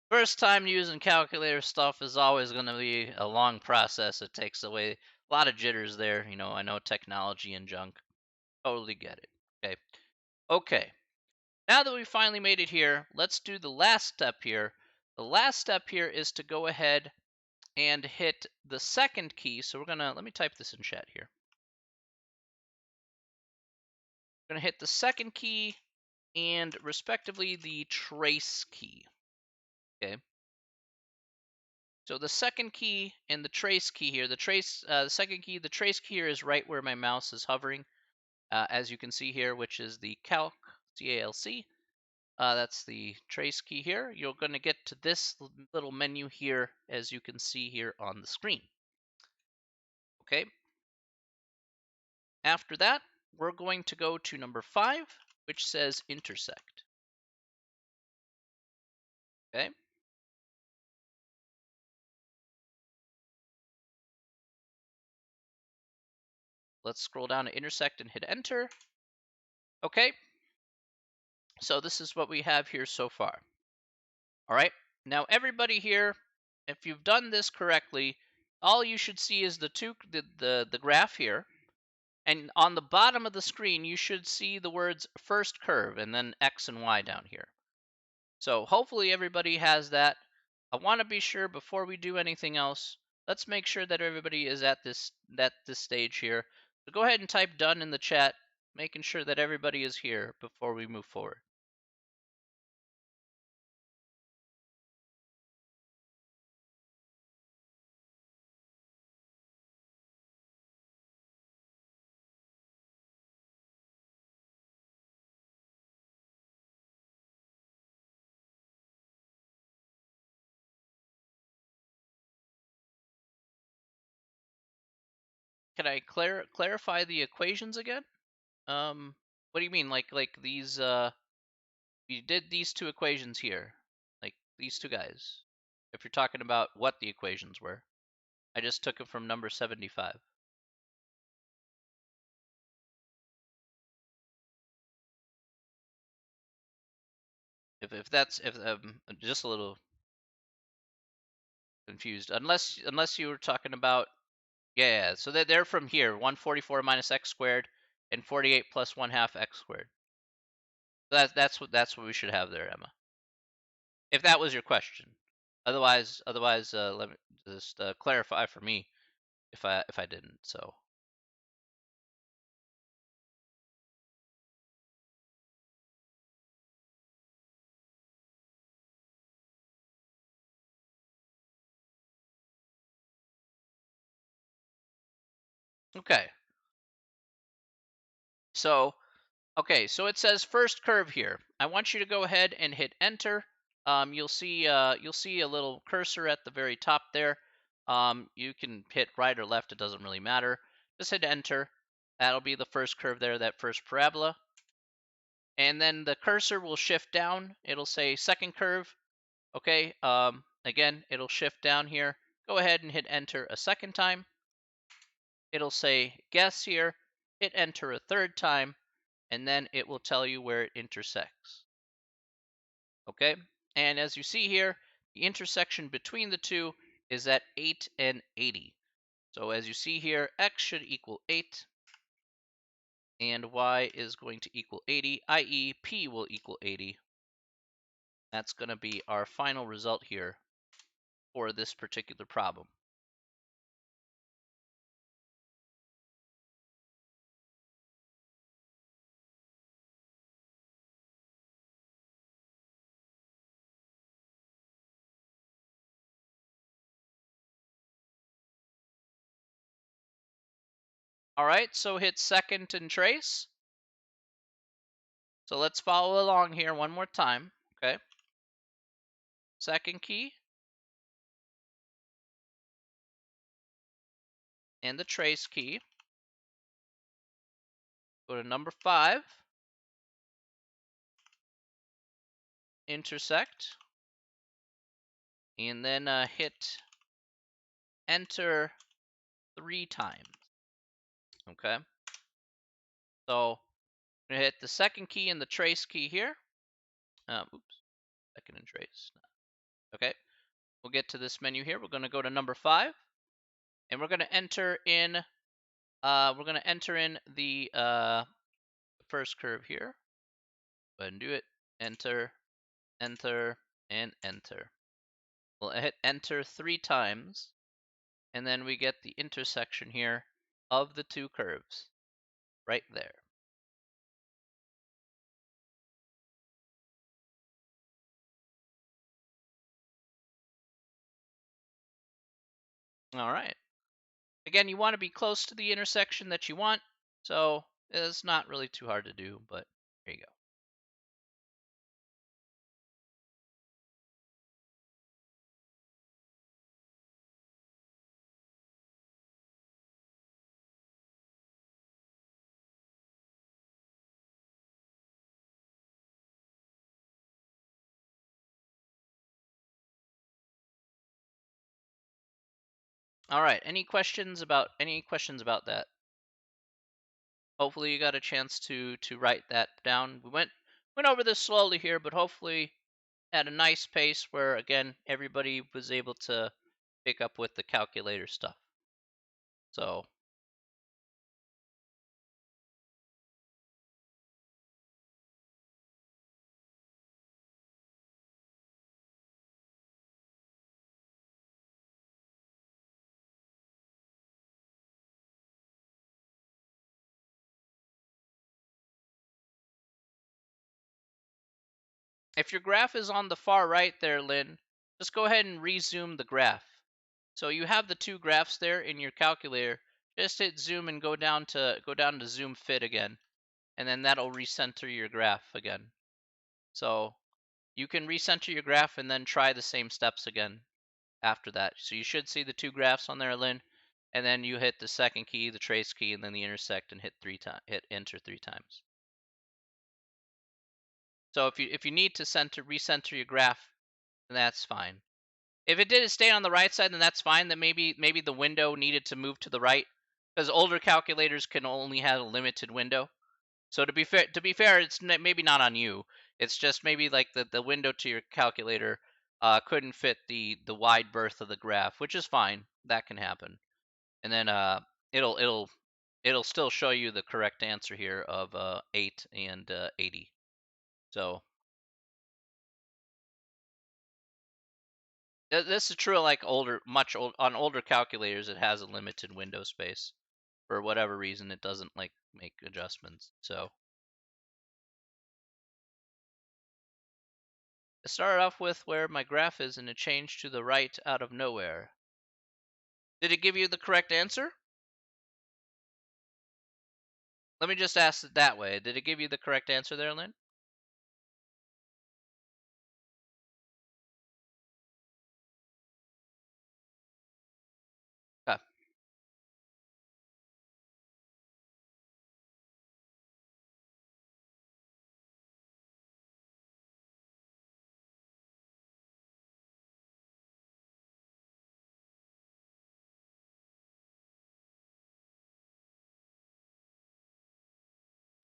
First time using calculator stuff is always going to be a long process. It takes away a lot of jitters there. I know technology and junk. Totally get it. Okay. Okay. Now that we finally made it here, let's do the last step here. The last step here is to go ahead and hit the second key. So we're gonna, let me type this in chat here. We're gonna hit the second key and respectively the trace key. Okay. So the second key and the trace key here, the second key, the trace key here is right where my mouse is hovering, as you can see here, which is the calc, C-A-L-C. That's the trace key here. You're going to get to this little menu here, as you can see here on the screen. Okay. After that, we're going to go to number 5, which says intersect. Okay. Let's scroll down to intersect and hit enter. Okay. So this is what we have here so far. All right. Now everybody here, if you've done this correctly, all you should see is the graph here. And on the bottom of the screen, you should see the words first curve and then X and Y down here. So hopefully everybody has that. I want to be sure before we do anything else, let's make sure that everybody is at this stage here. So go ahead and type done in the chat, making sure that everybody is here before we move forward. Can I clarify the equations again? What do you mean? Like these you did these two equations here, like these two guys. If you're talking about what the equations were, I just took it from number 75. If that's if just a little confused, unless you were talking about yeah. So they're from here, 144 minus x squared and 48 plus 1/2 x squared. So that's what we should have there, Emma. If that was your question. Otherwise, let me just clarify for me if I didn't. So okay. So okay, so it says first curve here. I want you to go ahead and hit enter. You'll see a little cursor at the very top there. You can hit right or left; it doesn't really matter. Just hit enter. That'll be the first curve there, that first parabola. And then the cursor will shift down. It'll say second curve. Okay. Again, it'll shift down here. Go ahead and hit enter a second time. It'll say guess here. Hit enter a third time, and then it will tell you where it intersects. Okay, and as you see here, the intersection between the two is at 8 and 80. So as you see here, x should equal 8, and y is going to equal 80, i.e. p will equal 80. That's going to be our final result here for this particular problem. All right, so hit second and trace. So let's follow along here one more time, okay? Second key and the trace key. Go to number 5, intersect, and then hit enter 3 times. Okay. So I'm gonna hit the second key and the trace key here. Oops, second and trace. Okay. We'll get to this menu here. We're gonna go to number 5, and we're gonna enter in. We're gonna enter in the first curve here. Go ahead and do it. Enter, enter, and enter. We'll hit enter 3 times, and then we get the intersection here of the two curves right there. All right. Again, you want to be close to the intersection that you want, so it's not really too hard to do, but there you go. All right. Any questions about that? Hopefully you got a chance to write that down. We went over this slowly here, but hopefully at a nice pace where again everybody was able to pick up with the calculator stuff. So if your graph is on the far right there, Lynn, just go ahead and rezoom the graph. So you have the two graphs there in your calculator. Just hit zoom and go down to zoom fit again, and then that'll recenter your graph again. So you can recenter your graph and then try the same steps again after that. So you should see the two graphs on there, Lynn, and then you hit the second key, the trace key, and then the intersect, and hit enter 3 times. So if you need to recenter your graph, then that's fine. If it didn't stay on the right side, then that's fine. Then maybe the window needed to move to the right, because older calculators can only have a limited window. So to be fair, it's maybe not on you. It's just maybe like the window to your calculator couldn't fit the wide berth of the graph, which is fine. That can happen. And then it'll still show you the correct answer here of 8 and 80. So this is true like on older calculators. It has a limited window space for whatever reason. It doesn't like make adjustments. So I started off with where my graph is, and it changed to the right out of nowhere. Did it give you the correct answer? Let me just ask it that way. Did it give you the correct answer there, Lynn? Okay.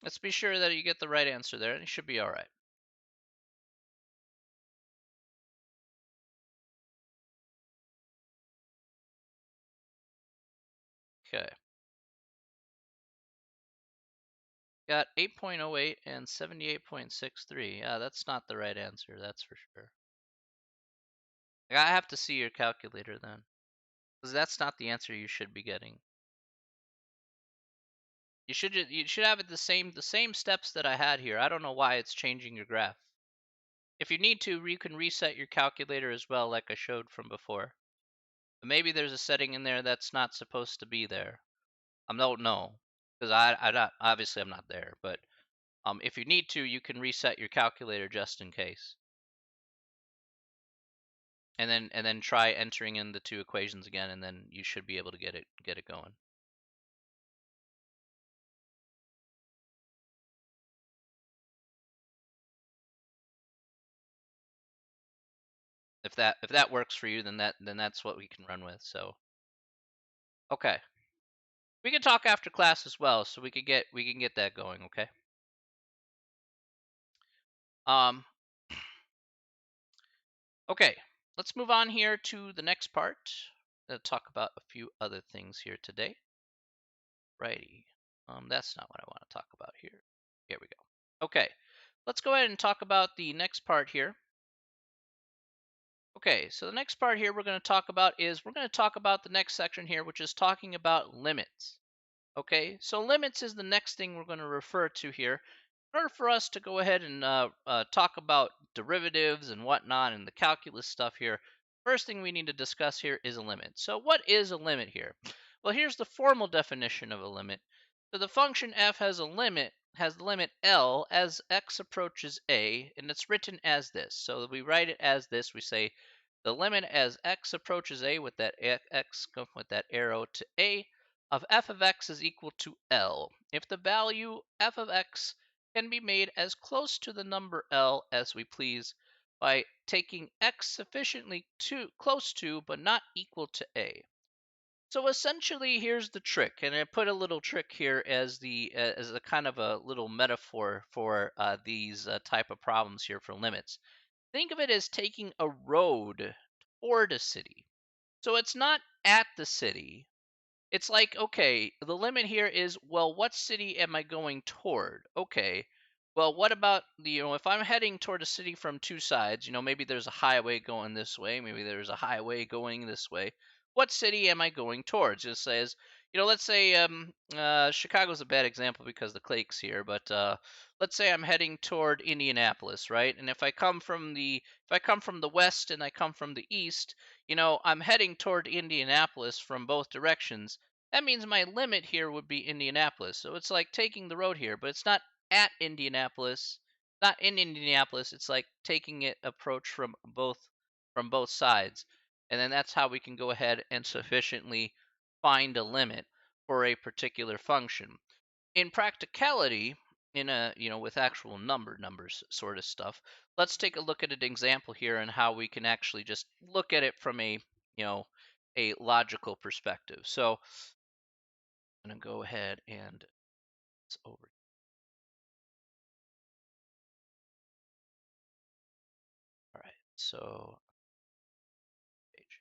Let's be sure that you get the right answer there, and you should be all right. Okay. Got 8.08 and 78.63. Yeah, that's not the right answer, that's for sure. I have to see your calculator then, because that's not the answer you should be getting. You should have it the same steps that I had here. I don't know why it's changing your graph. If you need to, you can reset your calculator as well, like I showed from before. But maybe there's a setting in there that's not supposed to be there. I don't know, because obviously I'm not there. But if you need to, you can reset your calculator just in case, and then try entering in the two equations again, and then you should be able to get it going. If that works for you, then that's what we can run with. So okay, we can talk after class as well, so we can get that going. Okay. Um. Okay, let's move on here to the next part. Talk about a few other things here today. Righty. That's not what I want to talk about here. Here we go. Okay, let's go ahead and talk about the next part here. Okay, so the next part here we're going to talk about is we're going to talk about the next section here, which is talking about limits. Okay, so limits is the next thing we're going to refer to here. In order for us to go ahead and talk about derivatives and whatnot and the calculus stuff here, first thing we need to discuss here is a limit. So what is a limit here? Well, here's the formal definition of a limit. So the function f has the limit L as x approaches a, and it's written as this. So we write it as this. We say the limit as x approaches a with that x with that arrow to a of f of x is equal to L if the value f of x can be made as close to the number L as we please by taking x sufficiently close to but not equal to a. So essentially, here's the trick, and I put a little trick here as a kind of a little metaphor for these type of problems here for limits. Think of it as taking a road toward a city. So it's not at the city, it's like, okay, the limit here is, well, what city am I going toward? Okay. Well, what about if I'm heading toward a city from two sides, maybe there's a highway going this way, maybe there's a highway going this way. What city am I going towards? It says, let's say Chicago's a bad example because the Quake's here, but let's say I'm heading toward Indianapolis, right? And if I come from the west and I come from the east, I'm heading toward Indianapolis from both directions. That means my limit here would be Indianapolis. So it's like taking the road here, but it's not at Indianapolis, not in Indianapolis. It's like taking it approach from both sides. And then that's how we can go ahead and sufficiently find a limit for a particular function. In practicality, with actual numbers sort of stuff, let's take a look at an example here and how we can actually just look at it from a logical perspective. So I'm going to go ahead and it's over. All right, so page.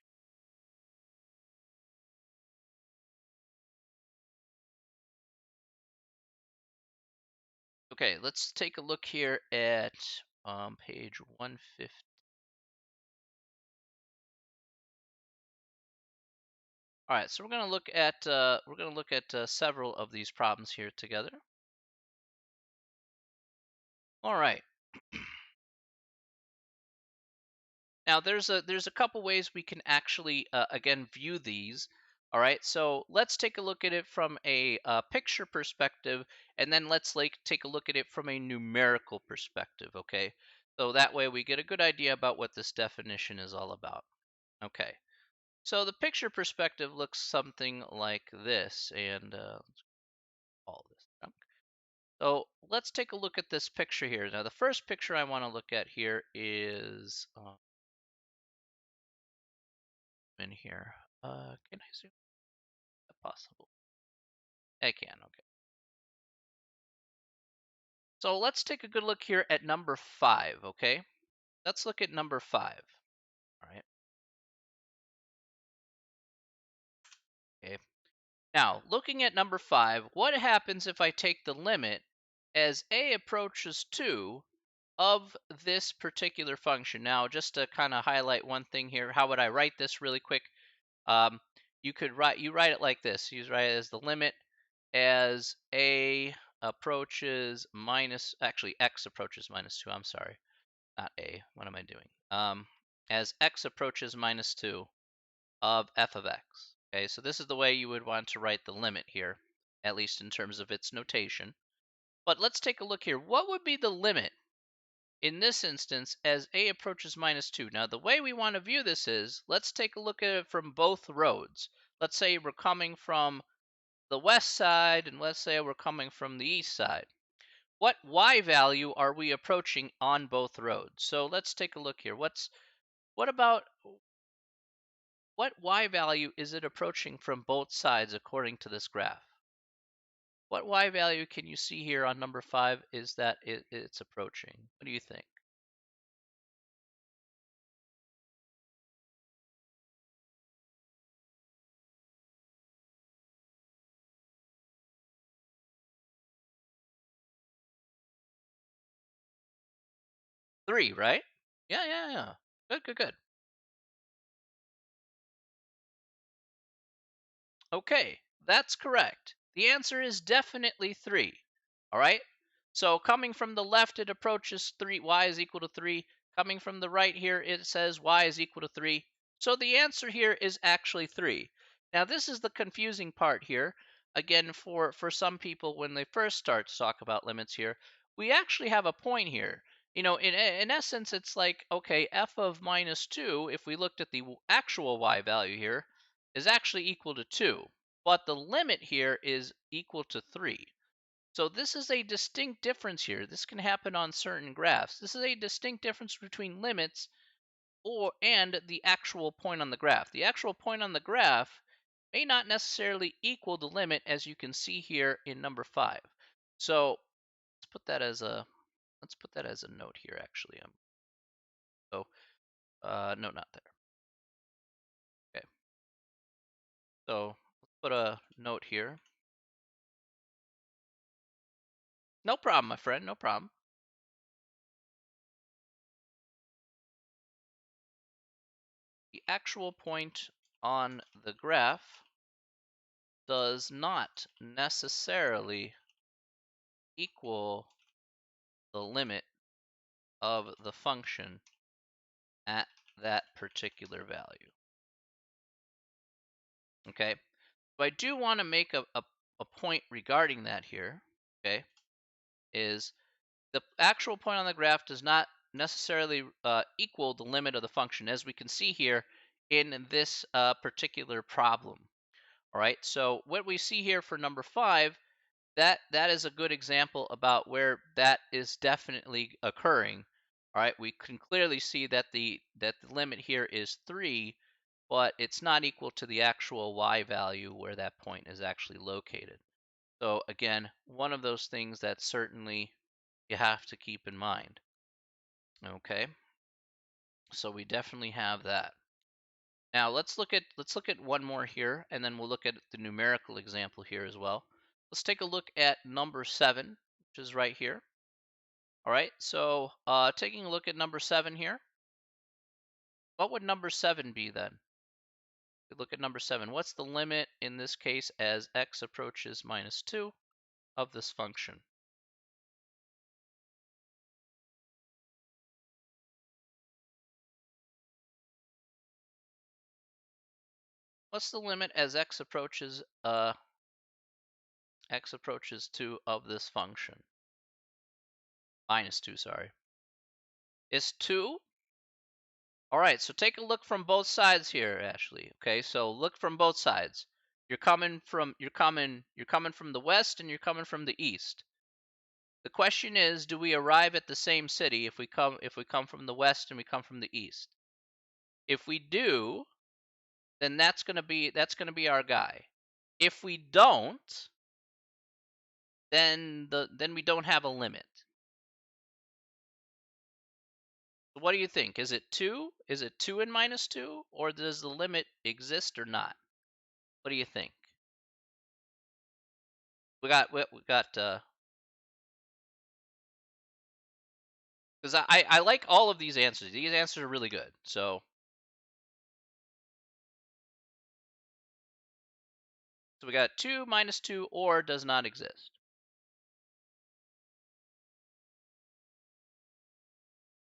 Okay, let's take a look here at page 150. All right, so we're going to look at several of these problems here together. All right. Now there's a couple ways we can actually again view these. All right, so let's take a look at it from a picture perspective, and then let's take a look at it from a numerical perspective. Okay, so that way we get a good idea about what this definition is all about. Okay, so the picture perspective looks something like this, and all this junk. So let's take a look at this picture here. Now the first picture I want to look at here is in here. Can I zoom? Is that possible? I can. Okay. So let's take a good look here at number 5. Okay. Let's look at number 5. All right. Okay. Now, looking at number 5, what happens if I take the limit as a approaches 2 of this particular function? Now, just to kind of highlight one thing here, how would I write this really quick? Um, you write it like this. You write it as the limit as a approaches minus, actually x approaches minus 2. I'm sorry, not a. What am I doing? As x approaches minus 2 of f of x. Okay, so this is the way you would want to write the limit here, at least in terms of its notation. But let's take a look here. What would be the limit in this instance as a approaches minus 2? Now, the way we want to view this is, let's take a look at it from both roads. Let's say we're coming from the west side, and let's say we're coming from the east side. What y value are we approaching on both roads? So let's take a look here. What y value is it approaching from both sides according to this graph? What y value can you see here on number 5 is that it's approaching? What do you think? 3, right? Yeah, yeah, yeah. Good, good, good. Okay, that's correct. The answer is definitely 3. All right? So coming from the left, it approaches 3, y is equal to 3. Coming from the right here, it says y is equal to 3. So the answer here is actually 3. Now, this is the confusing part here. Again, for some people, when they first start to talk about limits here, we actually have a point here. In essence, it's like, okay, f of minus 2, if we looked at the actual y value here, is actually equal to 2, but the limit here is equal to 3. So this is a distinct difference here. This can happen on certain graphs. This is a distinct difference between limits and the actual point on the graph. The actual point on the graph may not necessarily equal the limit, as you can see here in number 5. So let's put that as a note here actually. So no, not there. Okay. So let's put a note here. No problem, my friend, no problem. The actual point on the graph does not necessarily equal the limit of the function at that particular value. Okay, so I do want to make a point regarding that here. Okay, is the actual point on the graph does not necessarily equal the limit of the function, as we can see here in this particular problem. All right, so what we see here for number 5, that is a good example about where that is definitely occurring. All right, we can clearly see that the limit here is 3, but it's not equal to the actual y value where that point is actually located. So again, one of those things that certainly you have to keep in mind. Okay, so we definitely have that. Now let's look at one more here, and then we'll look at the numerical example here as well. Let's take a look at number 7, which is right here. All right, so taking a look at number 7 here, what would number 7 be then? Look at number 7. What's the limit in this case as x approaches minus 2 of this function? What's the limit as x approaches 2 of this function? Minus 2, sorry. Is 2? All right, so take a look from both sides here, Ashley. Okay, so look from both sides. You're coming from the west and you're coming from the east. The question is, do we arrive at the same city if we come from the west and we come from the east? If we do, then that's going to be our guy. If we don't, then we don't have a limit. So what do you think? Is it 2? Is it 2 and minus 2, or does the limit exist or not? What do you think? We got because I like all of these answers. These answers are really good. So we got 2 minus 2 or does not exist.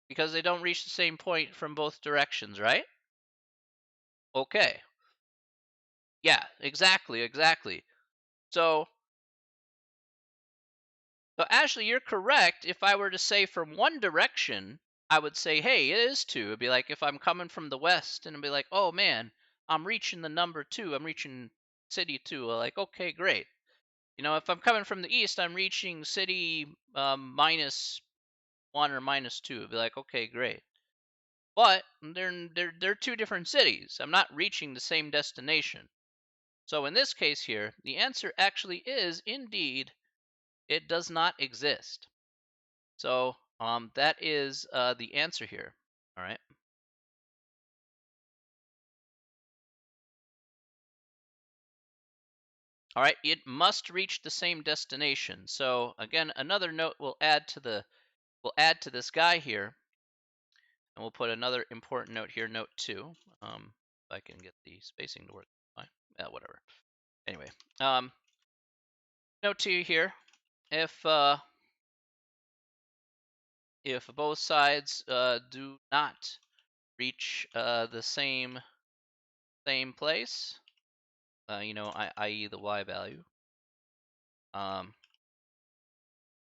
Because they don't reach the same point from both directions, right? Okay. Yeah, exactly. So Ashley, you're correct. If I were to say from one direction, I would say, hey, it is 2. It'd be like if I'm coming from the west and it'd be like, oh man, I'm reaching the number 2. I'm reaching city 2. Like, okay, great. If I'm coming from the east, I'm reaching city minus 1 or minus 2. It'd be like, okay, great. But they're two different cities. I'm not reaching the same destination. So in this case here, the answer actually is indeed it does not exist. So that is the answer here. All right. All right. It must reach the same destination. So again, another note we'll add to this guy here And we'll put another important note here, note 2. If I can get the spacing to work. Fine. Yeah, whatever. Anyway, note 2 here. If both sides do not reach the same place, i.e. the y value,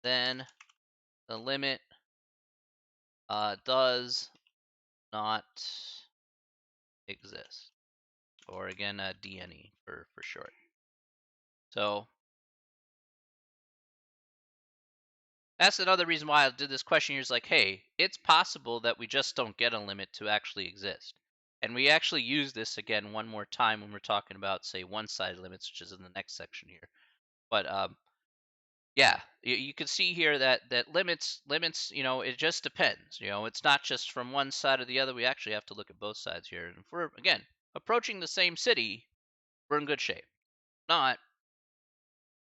then the limit does not exist, or again, DNE for short. So that's another reason why I did this question here is like, hey, it's possible that we just don't get a limit to actually exist. And we actually use this again one more time when we're talking about, say, one-sided limits, which is in the next section here. But yeah, you can see here that limits, it just depends. It's not just from one side or the other. We actually have to look at both sides here. And if we're, again, approaching the same city, we're in good shape. Not,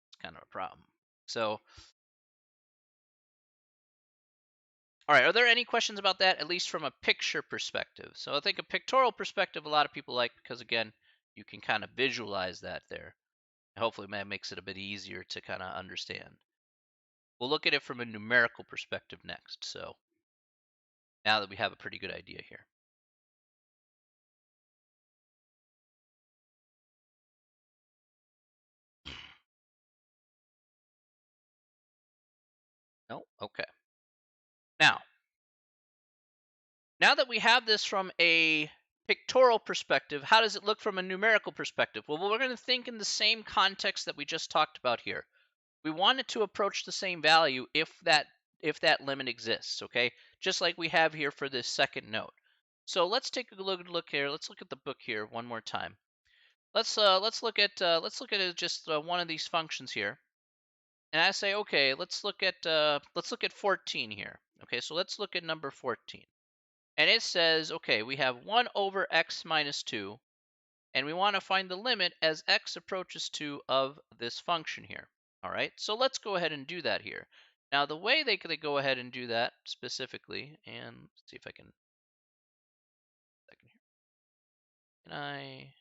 it's kind of a problem. So, all right, are there any questions about that, at least from a picture perspective? So I think a pictorial perspective a lot of people like because, again, you can kind of visualize that there. Hopefully that makes it a bit easier to kind of understand. We'll look at it from a numerical perspective next. So now that we have a pretty good idea here. No? Okay. Now that we have this from a pictorial perspective, how does it look from a numerical perspective? Well, we're going to think in the same context that we just talked about here. We want it to approach the same value if that limit exists, okay? Just like we have here for this second note. So let's take a look here. Let's look at the book here one more time. Let's look at just one of these functions here. And I say, okay, let's look at 14 here. Okay, so let's look at number 14. And it says, okay, we have 1 over x minus 2, and we want to find the limit as x approaches 2 of this function here. All right, so let's go ahead and do that here. Now, the way they go ahead and do that specifically, and let's see if I can, can I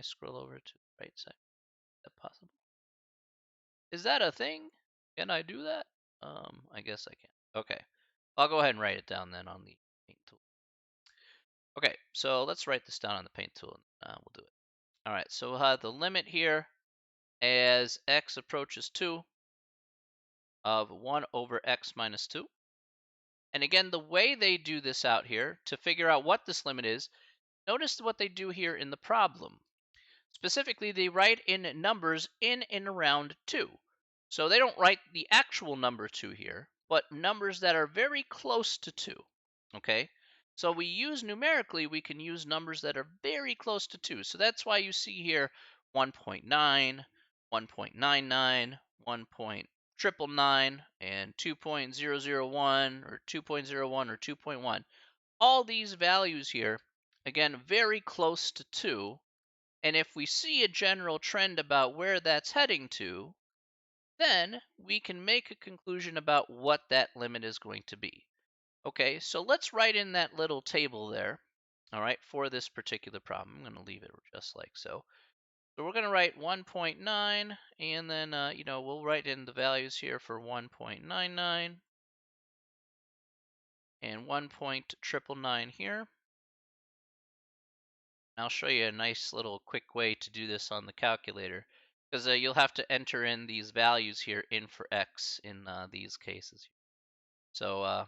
scroll over to the right side? Is that possible? Is that a thing? Can I do that? I guess I can. Okay, I'll go ahead and write it down then on the paint tool. Okay, so let's write this down on the paint tool. We'll do it. All right, so we'll have the limit here as x approaches 2 of 1 over x minus 2. And again, the way they do this out here to figure out what this limit is, notice what they do here in the problem. Specifically, they write in numbers in and around 2. So they don't write the actual number 2 here, but numbers that are very close to 2. Okay? So we use numerically, we can use numbers that are very close to 2. So that's why you see here 1.9, 1.99, 1.999, and 2.001 or 2.01 or 2.1. All these values here, again, very close to 2. And if we see a general trend about where that's heading to, then we can make a conclusion about what that limit is going to be. Okay, so let's write in that little table there, all right, for this particular problem. I'm going to leave it just like so. So we're going to write 1.9, and then, we'll write in the values here for 1.99 and 1.999 here. I'll show you a nice little quick way to do this on the calculator, because you'll have to enter in these values here in for x in these cases. So,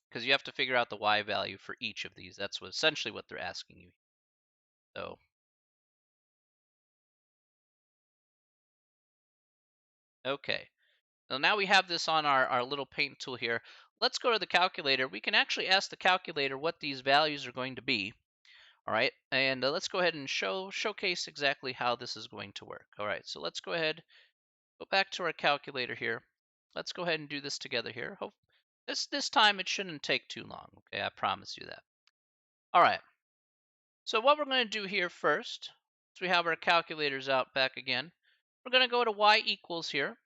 because you have to figure out the y value for each of these. That's essentially what they're asking you. So, okay. So now we have this on our little paint tool here. Let's go to the calculator. We can actually ask the calculator what these values are going to be. All right, and let's go ahead and showcase exactly how this is going to work. All right, so let's go ahead, go back to our calculator here. Let's go ahead and do this together here. Hope this time it shouldn't take too long. Okay, I promise you that. All right. So what we're going to do here first, so we have our calculators out back again. We're going to go to y equals here,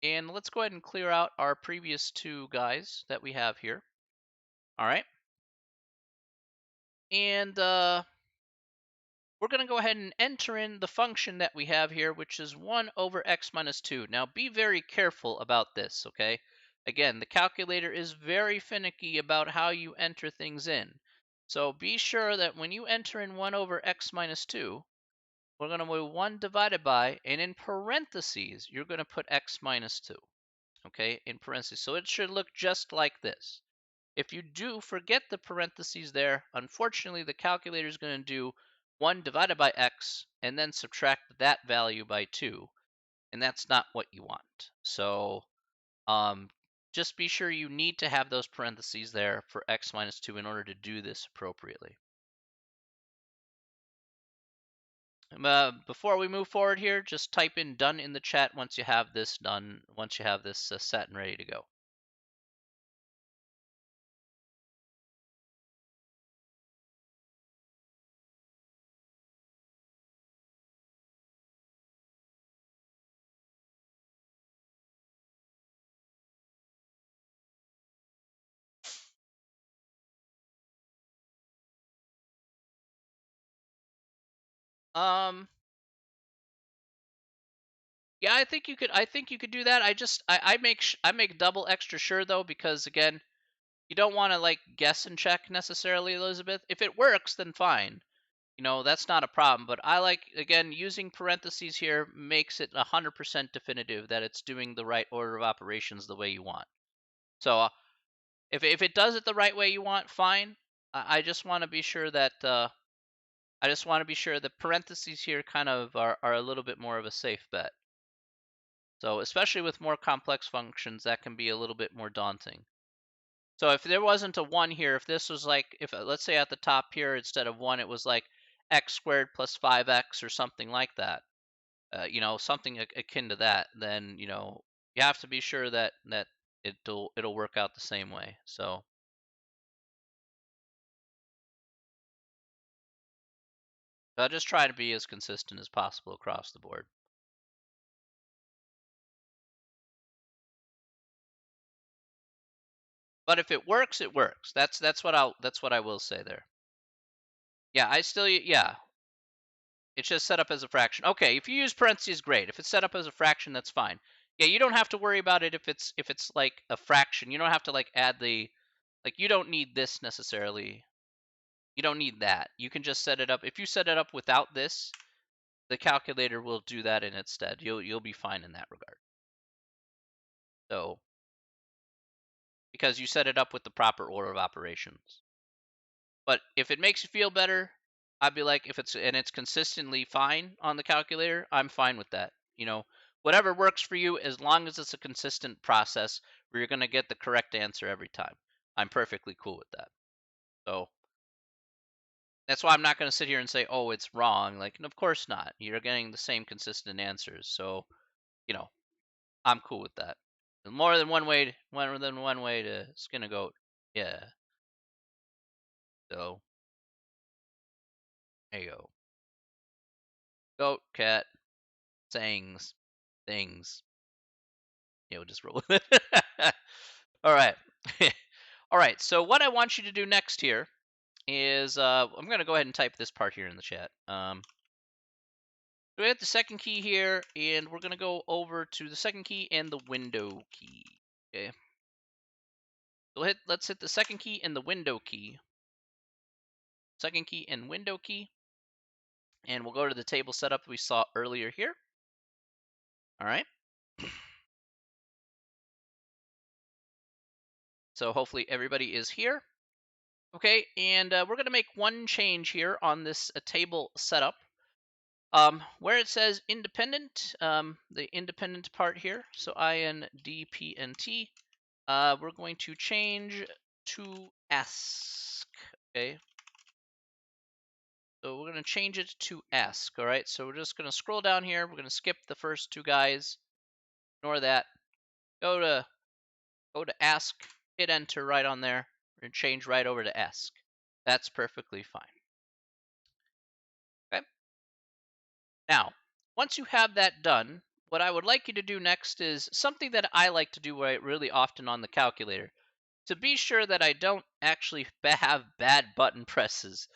and let's go ahead and clear out our previous two guys that we have here. All right. And we're going to go ahead and enter in the function that we have here, which is 1 over x minus 2. Now, be very careful about this, okay? Again, the calculator is very finicky about how you enter things in. So be sure that when you enter in 1 over x minus 2, we're going to do 1 divided by, and in parentheses, you're going to put x minus 2, okay, in parentheses. So it should look just like this. If you do forget the parentheses there, unfortunately, the calculator is going to do 1 divided by x and then subtract that value by 2, and that's not what you want. So just be sure you need to have those parentheses there for x minus 2 in order to do this appropriately. Before we move forward here, just type in done in the chat once you have this done, once you have this set and ready to go. Um, yeah, I think you could do that. I make double extra sure though, because again, you don't want to like guess and check necessarily, Elizabeth. If it works, then fine. You know, that's not a problem. But I like, again, using parentheses here makes it 100% definitive that it's doing the right order of operations the way you want. So if it does it the right way you want, fine. I just want to be sure that parentheses here kind of are a little bit more of a safe bet. So especially with more complex functions, that can be a little bit more daunting. So if there wasn't a 1 here, if this was like, if let's say at the top here, instead of 1, it was like x squared plus 5x or something like that, you know, something akin to that, then, you know, you have to be sure that it'll work out the same way. So I'll just try to be as consistent as possible across the board. But if it works, it works. That's what I will say there. Yeah, it's just set up as a fraction. Okay, if you use parentheses, great. If it's set up as a fraction, that's fine. Yeah, you don't have to worry about it if it's like a fraction. You don't have to like add the, like, you don't need this necessarily. You don't need that. You can just set it up. If you set it up without this, the calculator will do that in its stead. You'll be fine in that regard. So because you set it up with the proper order of operations. But if it makes you feel better, I'd be like, if it's consistently fine on the calculator, I'm fine with that. You know, whatever works for you, as long as it's a consistent process where you're going to get the correct answer every time. I'm perfectly cool with that. So that's why I'm not going to sit here and say, oh, it's wrong. Like, of course not. You're getting the same consistent answers. So, you know, I'm cool with that. More than one way to skin a goat. Yeah. So there you go. Goat, cat, sayings, things. You know, just roll with it. All right. All right. So what I want you to do next here is I'm going to go ahead and type this part here in the chat. So we hit the second key here, and we're going to go over to the second key and the window key. Okay. So let's hit the second key and the window key. Second key and window key. And we'll go to the table setup we saw earlier here. All right. So hopefully everybody is here. Okay, and we're going to make one change here on this table setup. Where it says independent, the independent part here, so INDPNT, we're going to change to ask. Okay, so we're going to change it to ask. All right, so we're just going to scroll down here. We're going to skip the first two guys. Ignore that. Go to ask. Hit enter right on there. We're going to change right over to ask. That's perfectly fine. Okay. Now, once you have that done, what I would like you to do next is something that I like to do really often on the calculator. to be sure that I don't actually have bad button presses.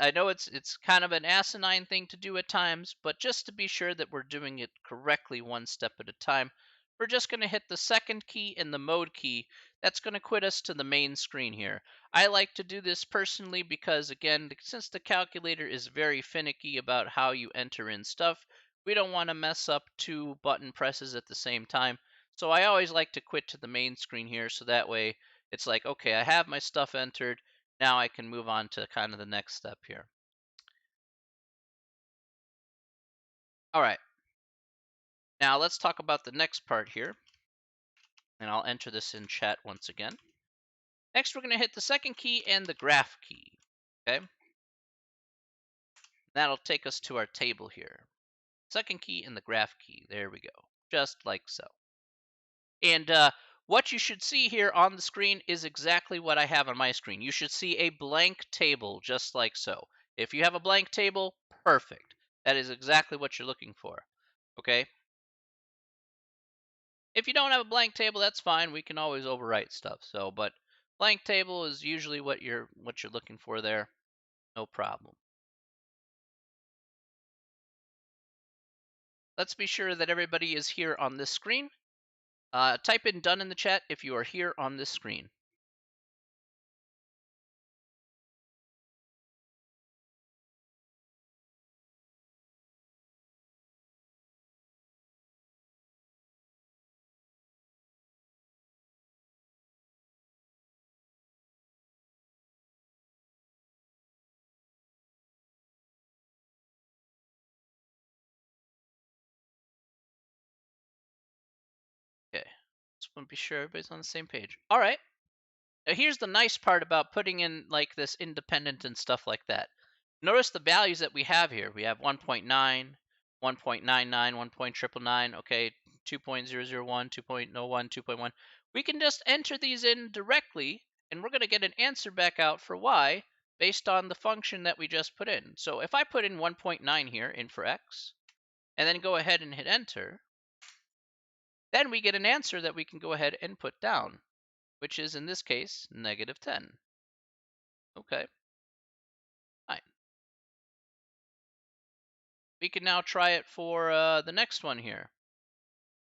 I know it's kind of an asinine thing to do at times, but just to be sure that we're doing it correctly one step at a time, we're just going to hit the second key and the mode key. That's going to quit us to the main screen here. I like to do this personally because, again, since the calculator is very finicky about how you enter in stuff, we don't want to mess up two button presses at the same time. So I always like to quit to the main screen here, so that way it's like, okay, I have my stuff entered. Now I can move on to kind of the next step here. All right. Now let's talk about the next part here. And I'll enter this in chat once again. Next, we're going to hit the second key and the graph key. Okay. That'll take us to our table here. Second key and the graph key. There we go. Just like so. And what you should see here on the screen is exactly what I have on my screen. You should see a blank table, just like so. If you have a blank table, perfect. That is exactly what you're looking for. Okay? If you don't have a blank table, that's fine. We can always overwrite stuff. So, but blank table is usually what you're looking for there. No problem. Let's be sure that everybody is here on this screen. Type in done in the chat if you are here on this screen. Okay. Just want to be sure everybody's on the same page. All right. Now here's the nice part about putting in like this independent and stuff like that. Notice the values that we have here. We have 1.9, 1.99, 1.999, okay, 2.001, 2.01, 2.1. We can just enter these in directly, and we're going to get an answer back out for y based on the function that we just put in. So if I put in 1.9 here in for x, and then go ahead and hit enter, then we get an answer that we can go ahead and put down, which is in this case, -10. Okay, fine. We can now try it for the next one here.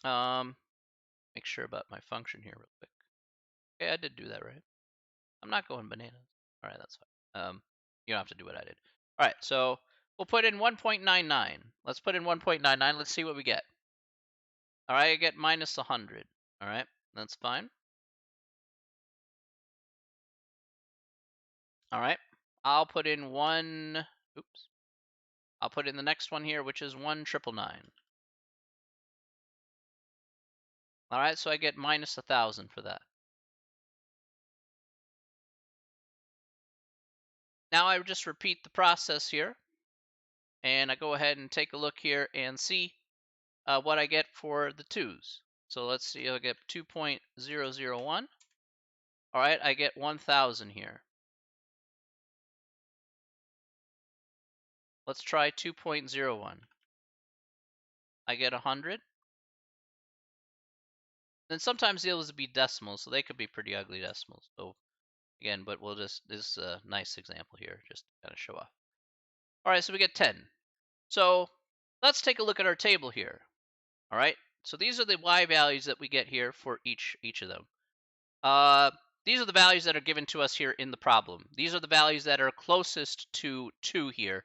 Make sure about my function here real quick. Okay, I did do that right. I'm not going bananas. All right, that's fine. You don't have to do what I did. All right, so we'll put in 1.99. Let's put in 1.99. Let's see what we get. All right, I get -100. All right, that's fine. All right, I'll put in one. Oops. I'll put in the next one here, which is 1,999. All right, so I get -1,000 for that. Now I just repeat the process here, and I go ahead and take a look here and see what I get for the 2's. So let's see, I'll get 2.001. All right, I get 1,000 here. Let's try 2.01. I get 100. Then sometimes those would be decimals, so they could be pretty ugly decimals. So again, but this is a nice example here, just to kind of show off. All right, so we get 10. So let's take a look at our table here. All right, so these are the y values that we get here for each of them. These are the values that are given to us here in the problem. These are the values that are closest to 2 here.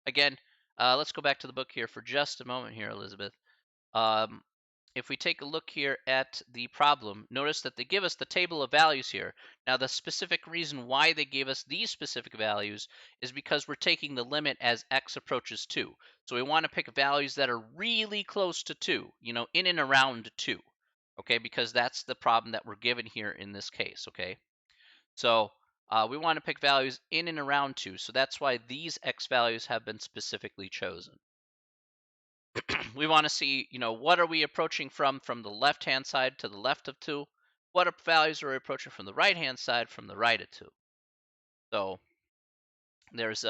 Again, let's go back to the book here for just a moment here, Elizabeth. If we take a look here at the problem, notice that they give us the table of values here. Now, the specific reason why they gave us these specific values is because we're taking the limit as x approaches 2. So we want to pick values that are really close to 2, in and around 2. Okay, because that's the problem that we're given here in this case, okay? So we want to pick values in and around 2, so that's why these x values have been specifically chosen. We want to see, what are we approaching from the left-hand side to the left of 2? What values are we approaching from the right-hand side from the right of 2? So there's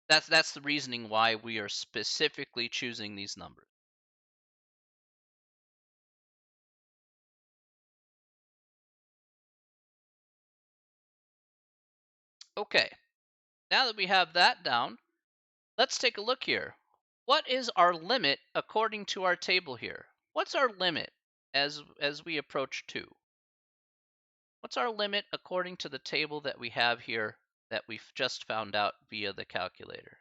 that's the reasoning why we are specifically choosing these numbers. Okay, now that we have that down, let's take a look here. What is our limit according to our table here? What's our limit as we approach 2? What's our limit according to the table that we have here that we've just found out via the calculator?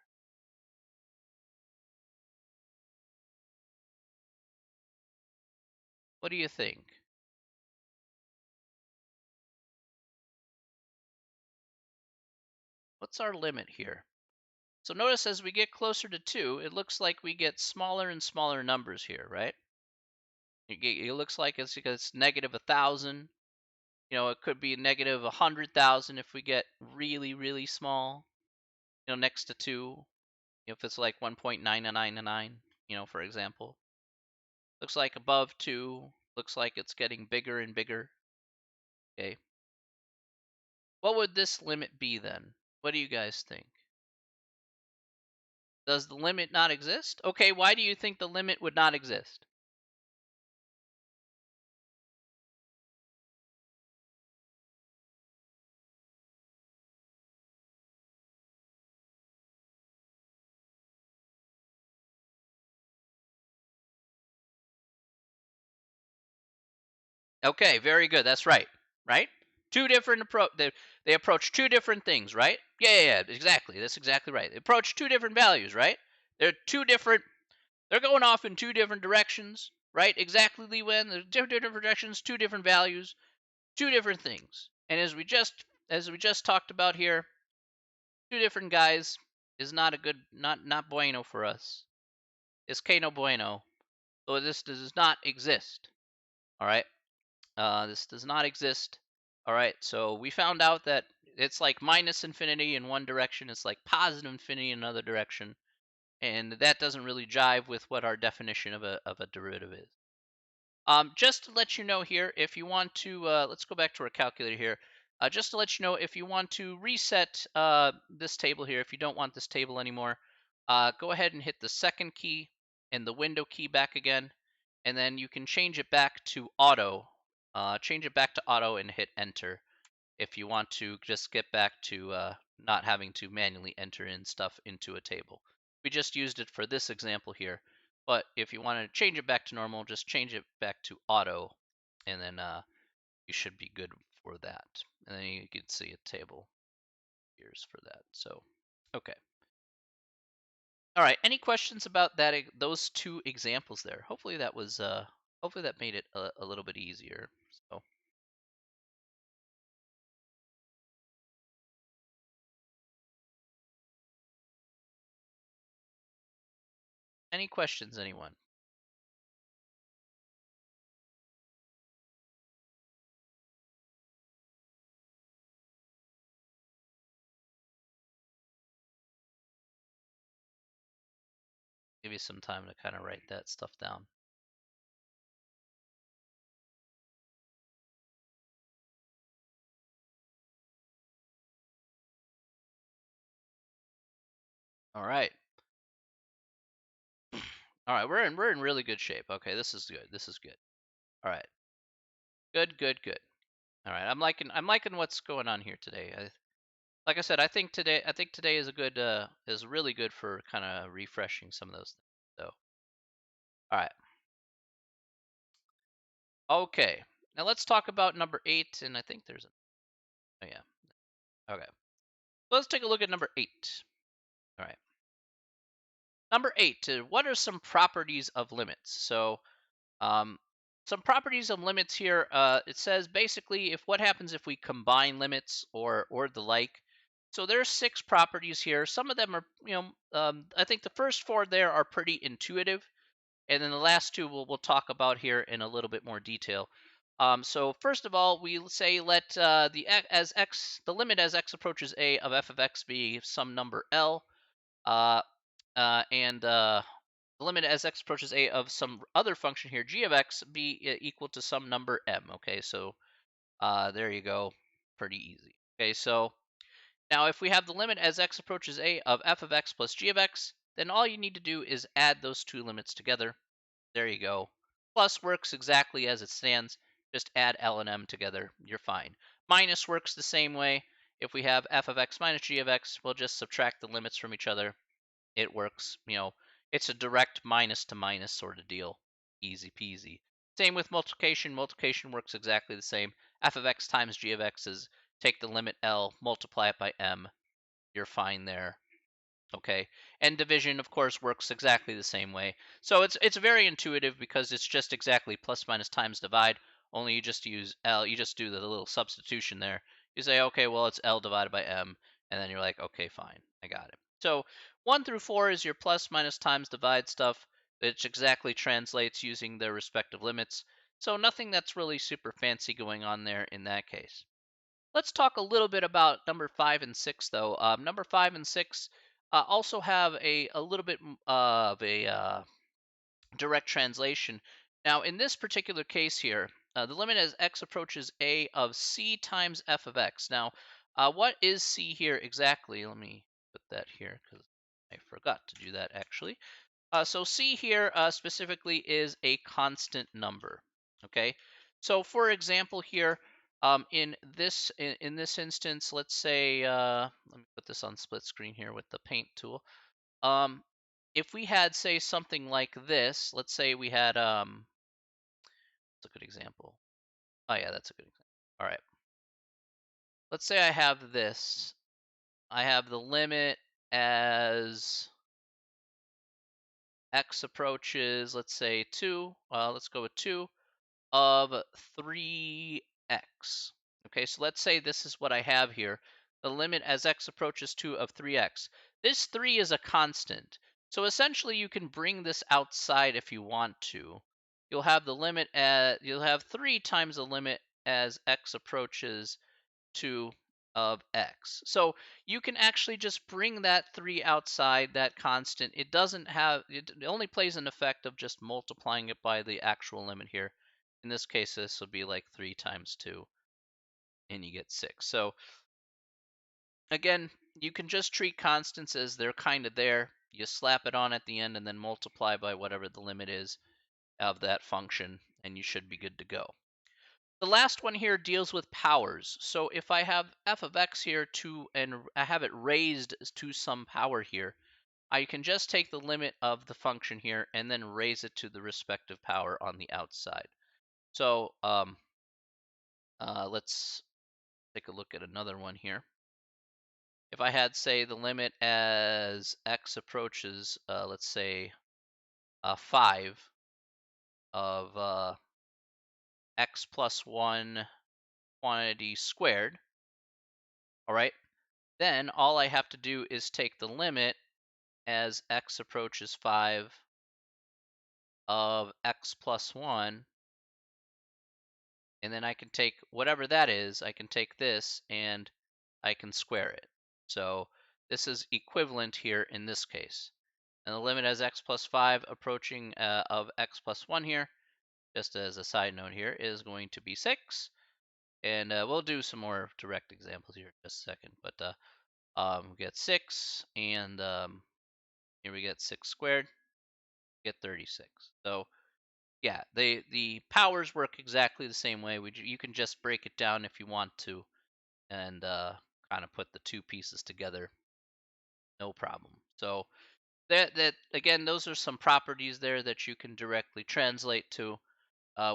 What do you think? What's our limit here? So notice as we get closer to 2, it looks like we get smaller and smaller numbers here, right? It looks like it's negative 1,000. It could be negative 100,000 if we get really, really small, next to 2. If it's like 1.999, for example. Looks like above 2, looks like it's getting bigger and bigger. Okay. What would this limit be then? What do you guys think? Does the limit not exist? Okay, why do you think the limit would not exist? Okay, very good. That's right. Right? Two different approach. They approach two different things, right? Yeah. Exactly. That's exactly right. They approach two different values, right? They're two different. They're going off in two different directions, right? Exactly, Lee Wen. They're different directions, two different values, two different things. And as we just talked about here, two different guys is not a good, not bueno for us. It's que no bueno. So this does not exist. All right. This does not exist. All right, so we found out that it's like minus infinity in one direction, it's like positive infinity in another direction, and that doesn't really jive with what our definition of a derivative is. Just to let you know here, if you want to, let's go back to our calculator here. Just to let you know, if you want to reset this table here, if you don't want this table anymore, go ahead and hit the second key and the window key back again, and then you can change it back to auto. Change it back to auto and hit enter if you want to just get back to not having to manually enter in stuff into a table. We just used it for this example here, but if you want to change it back to normal, just change it back to auto, and then you should be good for that. And then you can see a table here's for that. So, okay. All right. Any questions about that? Those two examples there. Hopefully that made it a little bit easier. So, any questions, anyone? Give you some time to kind of write that stuff down. All right. All right, we're in really good shape. Okay, this is good. This is good. All right. Good. All right. I'm liking what's going on here today. Like I said, I think today is a good is really good for kind of refreshing some of those things. So, all right. Okay. Now let's talk about number 8, and I think there's oh yeah. Okay. Let's take a look at number 8. All right. Number 8, what are some properties of limits? So, Um, some properties of limits here. It says basically if what happens if we combine limits or the like. So there's 6 properties here. Some of them are, I think the first 4 there are pretty intuitive, and then the last 2 we'll talk about here in a little bit more detail. So first of all, we say let the limit as x approaches a of f of x be some number L. Uh, and the limit as x approaches a of some other function here, g of x, be equal to some number m. Okay, so there you go. Pretty easy. Okay, so now if we have the limit as x approaches a of f of x plus g of x, then all you need to do is add those two limits together. There you go. Plus works exactly as it stands. Just add L and M together. You're fine. Minus works the same way. if we have f of x minus g of x, we'll just subtract the limits from each other. It works, it's a direct minus to minus sort of deal. Easy peasy. Same with multiplication. Multiplication works exactly the same. F of x times g of x is take the limit L, multiply it by m. You're fine there. Okay, and division, of course, works exactly the same way. So it's very intuitive because it's just exactly plus minus times divide. Only you just use L. You just do the little substitution there. You say, okay, well, it's L divided by M, and then you're like, okay, fine, I got it. So 1 through 4 is your plus minus times divide stuff, which exactly translates using their respective limits. So nothing that's really super fancy going on there in that case. Let's talk a little bit about number 5 and 6, though. Number 5 and 6 also have a little bit of a direct translation. Now, in this particular case here, the limit as x approaches a of c times f of x. Now, what is c here exactly? Let me put that here because I forgot to do that actually. So C here specifically is a constant number. Okay, so for example here, in this instance, let's say let me put this on split screen here with the paint tool. Um, if we had say something like this, let's say we had that's a good example. Oh yeah, that's a good example. All right, let's say I have this. I have the limit as x approaches, let's say 2. Let's go with 2 of 3x. Okay, so let's say this is what I have here. The limit as x approaches 2 of 3x. This 3 is a constant. So essentially you can bring this outside if you want to. You'll have the limit you'll have 3 times the limit as x approaches 2 of x. So you can actually just bring that 3 outside, that constant. It doesn't have, it only plays an effect of just multiplying it by the actual limit here. In this case, this would be like 3 times 2, and you get 6. So again, you can just treat constants as they're kind of there. You slap it on at the end and then multiply by whatever the limit is of that function, and you should be good to go. The last one here deals with powers. So if I have f of x here and I have it raised to some power here, I can just take the limit of the function here and then raise it to the respective power on the outside. So let's take a look at another one here. If I had, say, the limit as x approaches, let's say, 5 of x plus 1 quantity squared, all right, then all I have to do is take the limit as x approaches 5 of x plus 1, and then I can take whatever that is, I can take this and I can square it. So this is equivalent here in this case. And the limit as x plus 5 approaching of x plus 1 here, just as a side note here, is going to be 6. And we'll do some more direct examples here in just a second. But we get 6, and here we get 6 squared, get 36. So yeah, the powers work exactly the same way. You can just break it down if you want to, and kind of put the two pieces together, no problem. So that again, those are some properties there that you can directly translate to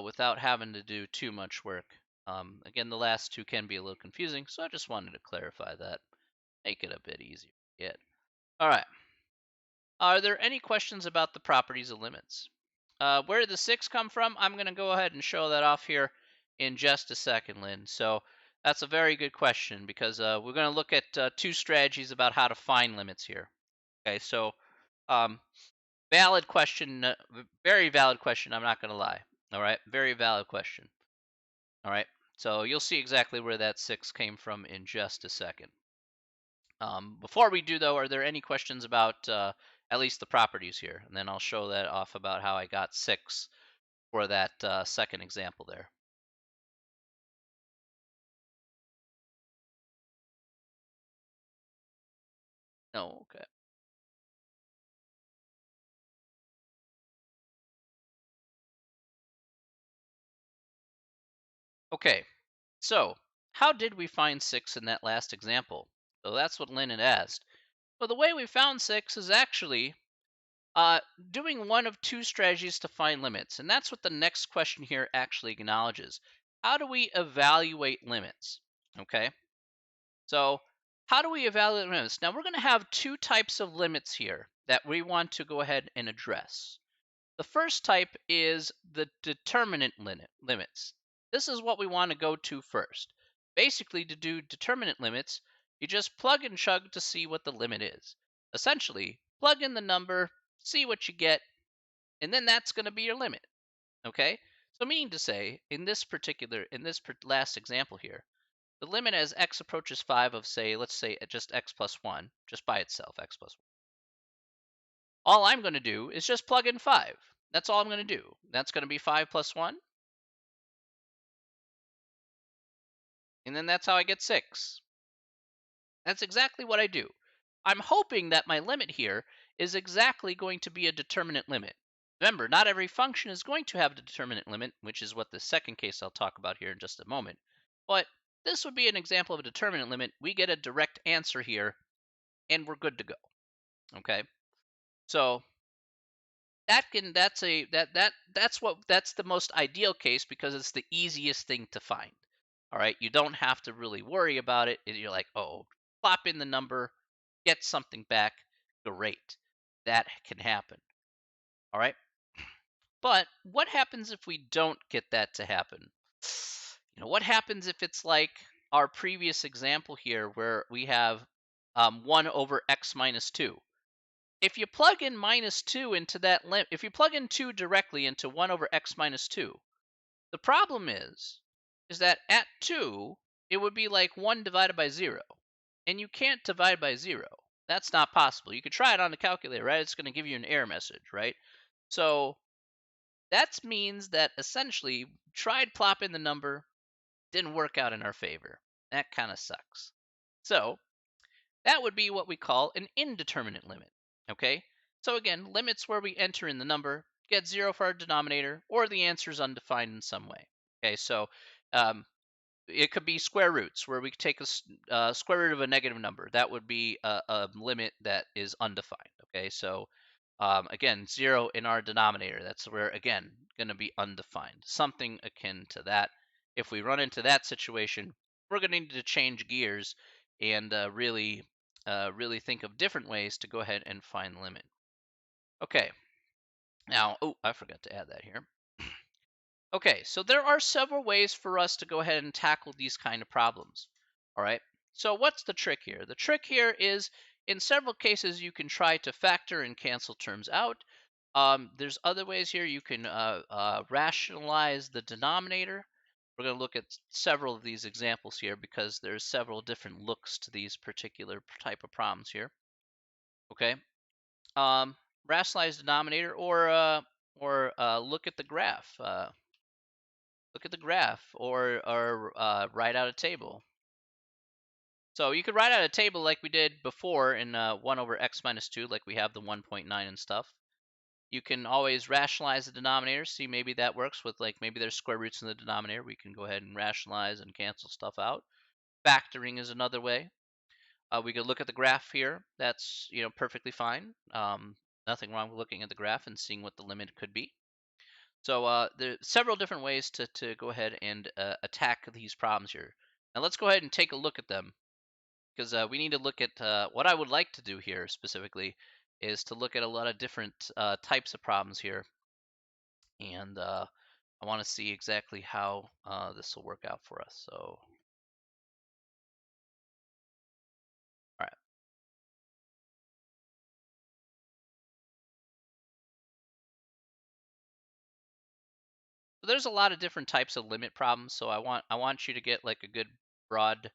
without having to do too much work. Again, the last two can be a little confusing, so I just wanted to clarify that, make it a bit easier to get. All right. Are there any questions about the properties of limits? Where did the 6 come from? I'm going to go ahead and show that off here in just a second, Lynn. So that's a very good question because we're going to look at two strategies about how to find limits here. Okay, so um, valid question, very valid question, I'm not going to lie. All right, very valid question. All right, so you'll see exactly where that 6 came from in just a second. Before we do, though, are there any questions about at least the properties here? And then I'll show that off about how I got 6 for that second example there. No, okay. Okay, so how did we find 6 in that last example? So that's what Lynn had asked. Well, the way we found 6 is actually uh, doing one of two strategies to find limits. And that's what the next question here actually acknowledges. How do we evaluate limits? Okay, so how do we evaluate limits? Now we're going to have two types of limits here that we want to go ahead and address. The first type is the determinant limits. This is what we want to go to first. Basically, to do determinant limits, you just plug and chug to see what the limit is. Essentially, plug in the number, see what you get, and then that's going to be your limit. Okay? So meaning to say, in this last example here, the limit as x approaches 5 of, say, let's say just x plus 1, just by itself, x plus 1. All I'm going to do is just plug in 5. That's all I'm going to do. That's going to be 5 plus 1. And then that's how I get 6. That's exactly what I do. I'm hoping that my limit here is exactly going to be a determinant limit. Remember, not every function is going to have a determinant limit, which is what the second case I'll talk about here in just a moment. But this would be an example of a determinant limit. We get a direct answer here, and we're good to go. Okay? So that's the most ideal case because it's the easiest thing to find. All right, you don't have to really worry about it. You're like, oh, plop in the number, get something back, great. That can happen. All right, but what happens if we don't get that to happen? What happens if it's like our previous example here where we have 1 over x minus 2? If you plug in minus 2 into that limit, if you plug in 2 directly into 1 over x minus 2, the problem is that at 2, it would be like 1 divided by 0. And you can't divide by 0. That's not possible. You could try it on the calculator, right? It's going to give you an error message, right? So that means that essentially tried plopping the number, didn't work out in our favor. That kind of sucks. So that would be what we call an indeterminate limit. Okay? So again, limits where we enter in the number, get 0 for our denominator, or the answer is undefined in some way. Okay, so um, it could be square roots where we take a square root of a negative number. That would be a limit that is undefined. Okay, so again, 0 in our denominator. That's where, again, going to be undefined. Something akin to that. If we run into that situation, we're going to need to change gears and really think of different ways to go ahead and find the limit. Okay, now, oh, I forgot to add that here. Okay, so there are several ways for us to go ahead and tackle these kind of problems. All right, so what's the trick here? The trick here is in several cases you can try to factor and cancel terms out. There's other ways here you can rationalize the denominator. We're going to look at several of these examples here because there's several different looks to these particular type of problems here. Okay, um, rationalize denominator or look at the graph. Look at the graph or write out a table. So you could write out a table like we did before in 1 over x minus 2, like we have the 1.9 and stuff. You can always rationalize the denominator, see maybe that works with like maybe there's square roots in the denominator. We can go ahead and rationalize and cancel stuff out. Factoring is another way. We could look at the graph here. That's perfectly fine. Nothing wrong with looking at the graph and seeing what the limit could be. So there are several different ways to go ahead and attack these problems here. Now let's go ahead and take a look at them because we need to look at what I would like to do here specifically is to look at a lot of different types of problems here. And I want to see exactly how this will work out for us. So, all right. So there's a lot of different types of limit problems. So I want you to get like a good broad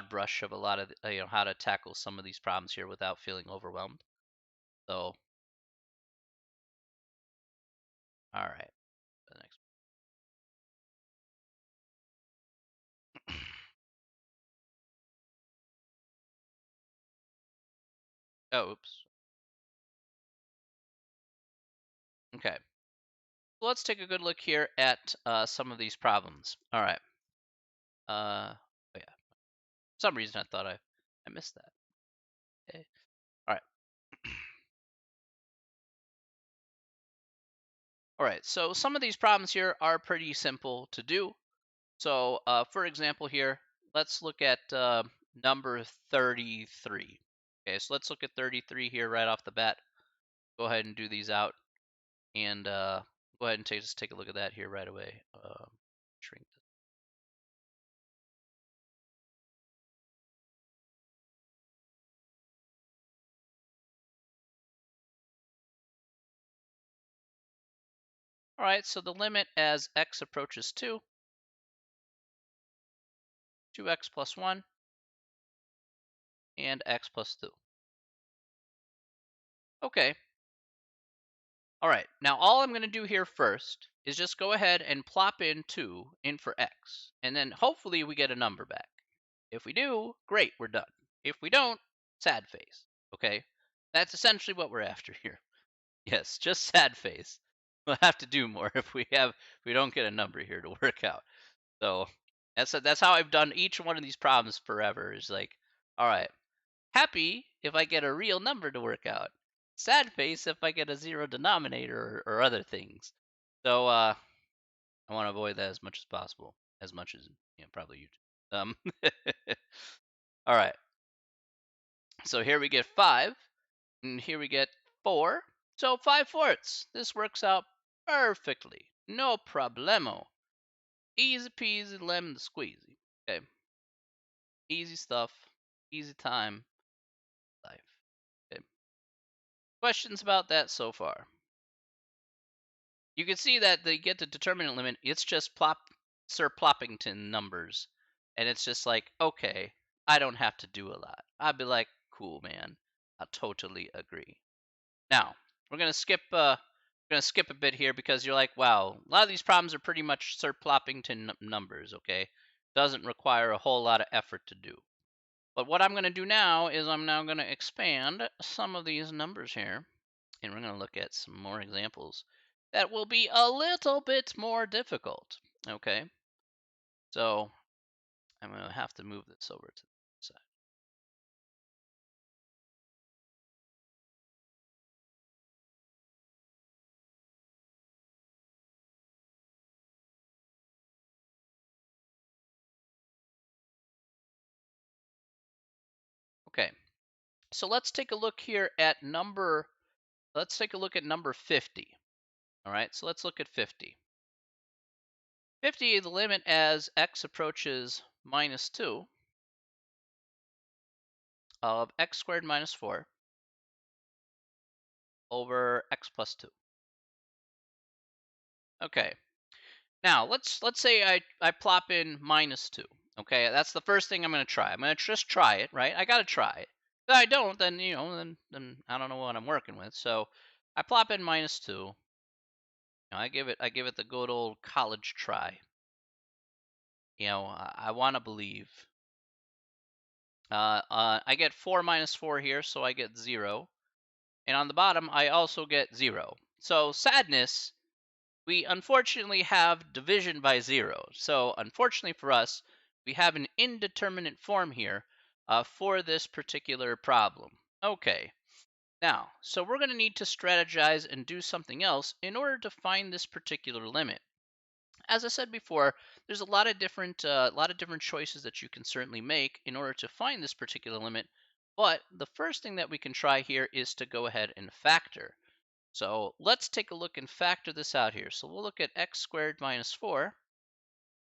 brush of a lot of how to tackle some of these problems here without feeling overwhelmed. So, all right. The next. Oh, oops. Okay. So let's take a good look here at some of these problems. All right. Uh, wait. For some reason, I thought I missed that. Okay. All right. All right. So some of these problems here are pretty simple to do. So, for example, here, let's look at number 33. Okay, so let's look at 33 here right off the bat. Go ahead and do these out, and go ahead and just take a look at that here right away. Shrink this. All right, so the limit as x approaches 2, 2x plus 1, and x plus 2. Okay. All right, now all I'm going to do here first is just go ahead and plop in 2 in for x, and then hopefully we get a number back. If we do, great, we're done. If we don't, sad face. Okay? That's essentially what we're after here. Yes, just sad face. We'll have to do more if we don't get a number here to work out. So that's how I've done each one of these problems forever. Is like, all right, happy if I get a real number to work out. Sad face if I get a zero denominator or other things. So I want to avoid that as much as possible, as much as probably you do. All right. So here we get 5, and here we get 4. So 5/4. This works out perfectly. No problemo. Easy peasy lemon squeezy. Okay. Easy stuff. Easy time. Life. Okay. Questions about that so far? You can see that they get the determinant limit. It's just Sir Ploppington numbers. And it's just like, okay, I don't have to do a lot. I'd be like, cool, man. I totally agree. Now, we're gonna skip a bit here because you're like, wow, a lot of these problems are pretty much Sir Ploppington numbers, okay? Doesn't require a whole lot of effort to do. But what I'm gonna do now is I'm now gonna expand some of these numbers here, and we're gonna look at some more examples that will be a little bit more difficult. Okay, so I'm gonna have to move this over to the side. Okay, so let's take a look here at number. Let's take a look at number 50. All right, so let's look at 50. 50, the limit as x approaches minus 2 of x squared minus 4 over x plus 2. Okay, now let's say I plop in minus 2. Okay, that's the first thing I'm going to try. I'm going to just try it, right? I got to try it. If I don't, then, then I don't know what I'm working with. So I plop in minus 2. I give it the good old college try. I want to believe. I get 4 minus 4 here, so I get 0. And on the bottom, I also get 0. So sadness, we unfortunately have division by 0. So unfortunately for us, we have an indeterminate form here for this particular problem. Okay, now, so we're going to need to strategize and do something else in order to find this particular limit. As I said before, there's a lot of different choices that you can certainly make in order to find this particular limit. But the first thing that we can try here is to go ahead and factor. So let's take a look and factor this out here. So we'll look at x squared minus 4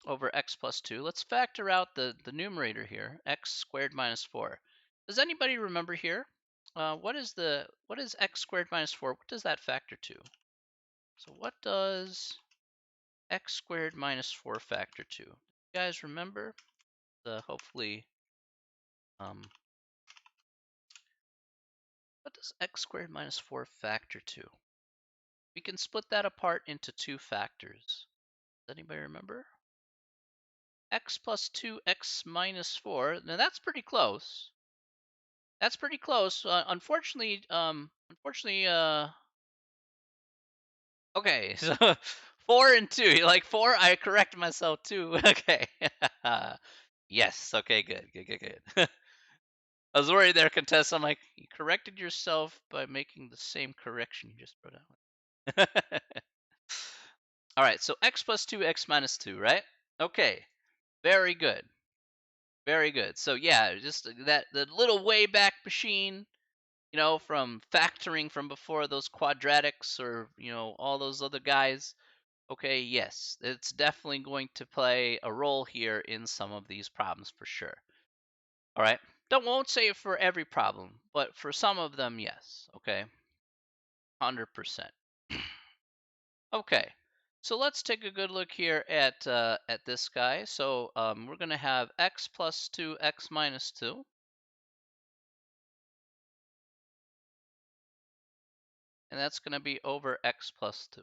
over x plus 2. Let's factor out the numerator here, x squared minus 4. Does anybody remember here? What is x squared minus 4? What does that factor to? So what does x squared minus 4 factor to? You guys remember? Hopefully, what does x squared minus 4 factor to? We can split that apart into two factors. Does anybody remember? X plus 2x minus 4. Now that's pretty close. That's pretty close. Okay, so 4 and 2. You like 4? I correct myself too. Okay. Yes. Okay, good. Good. I was worried there, contest. I'm like, you corrected yourself by making the same correction you just put out. All right, so x plus 2, x minus 2, right? Okay, very good. Very good. So yeah, just that the little Wayback Machine, from factoring from before, those quadratics or, all those other guys. Okay, yes, it's definitely going to play a role here in some of these problems for sure. All right. Won't say for every problem, but for some of them, yes. Okay. 100%. Okay. So let's take a good look here at this guy. So we're going to have x plus 2, x minus 2. And that's going to be over x plus 2.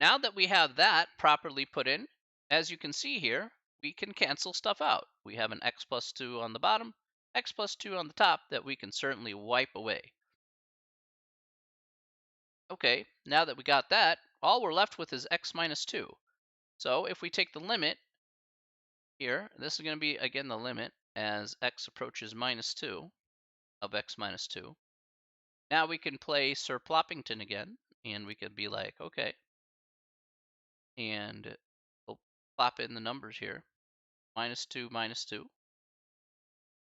Now that we have that properly put in, as you can see here, we can cancel stuff out. We have an x plus 2 on the bottom, x plus 2 on the top that we can certainly wipe away. Okay, now that we got that, all we're left with is x minus 2. So if we take the limit here, this is going to be, again, the limit as x approaches minus 2 of x minus 2. Now we can play Sir Ploppington again, and we could be like, okay, and we'll plop in the numbers here, minus 2, minus 2.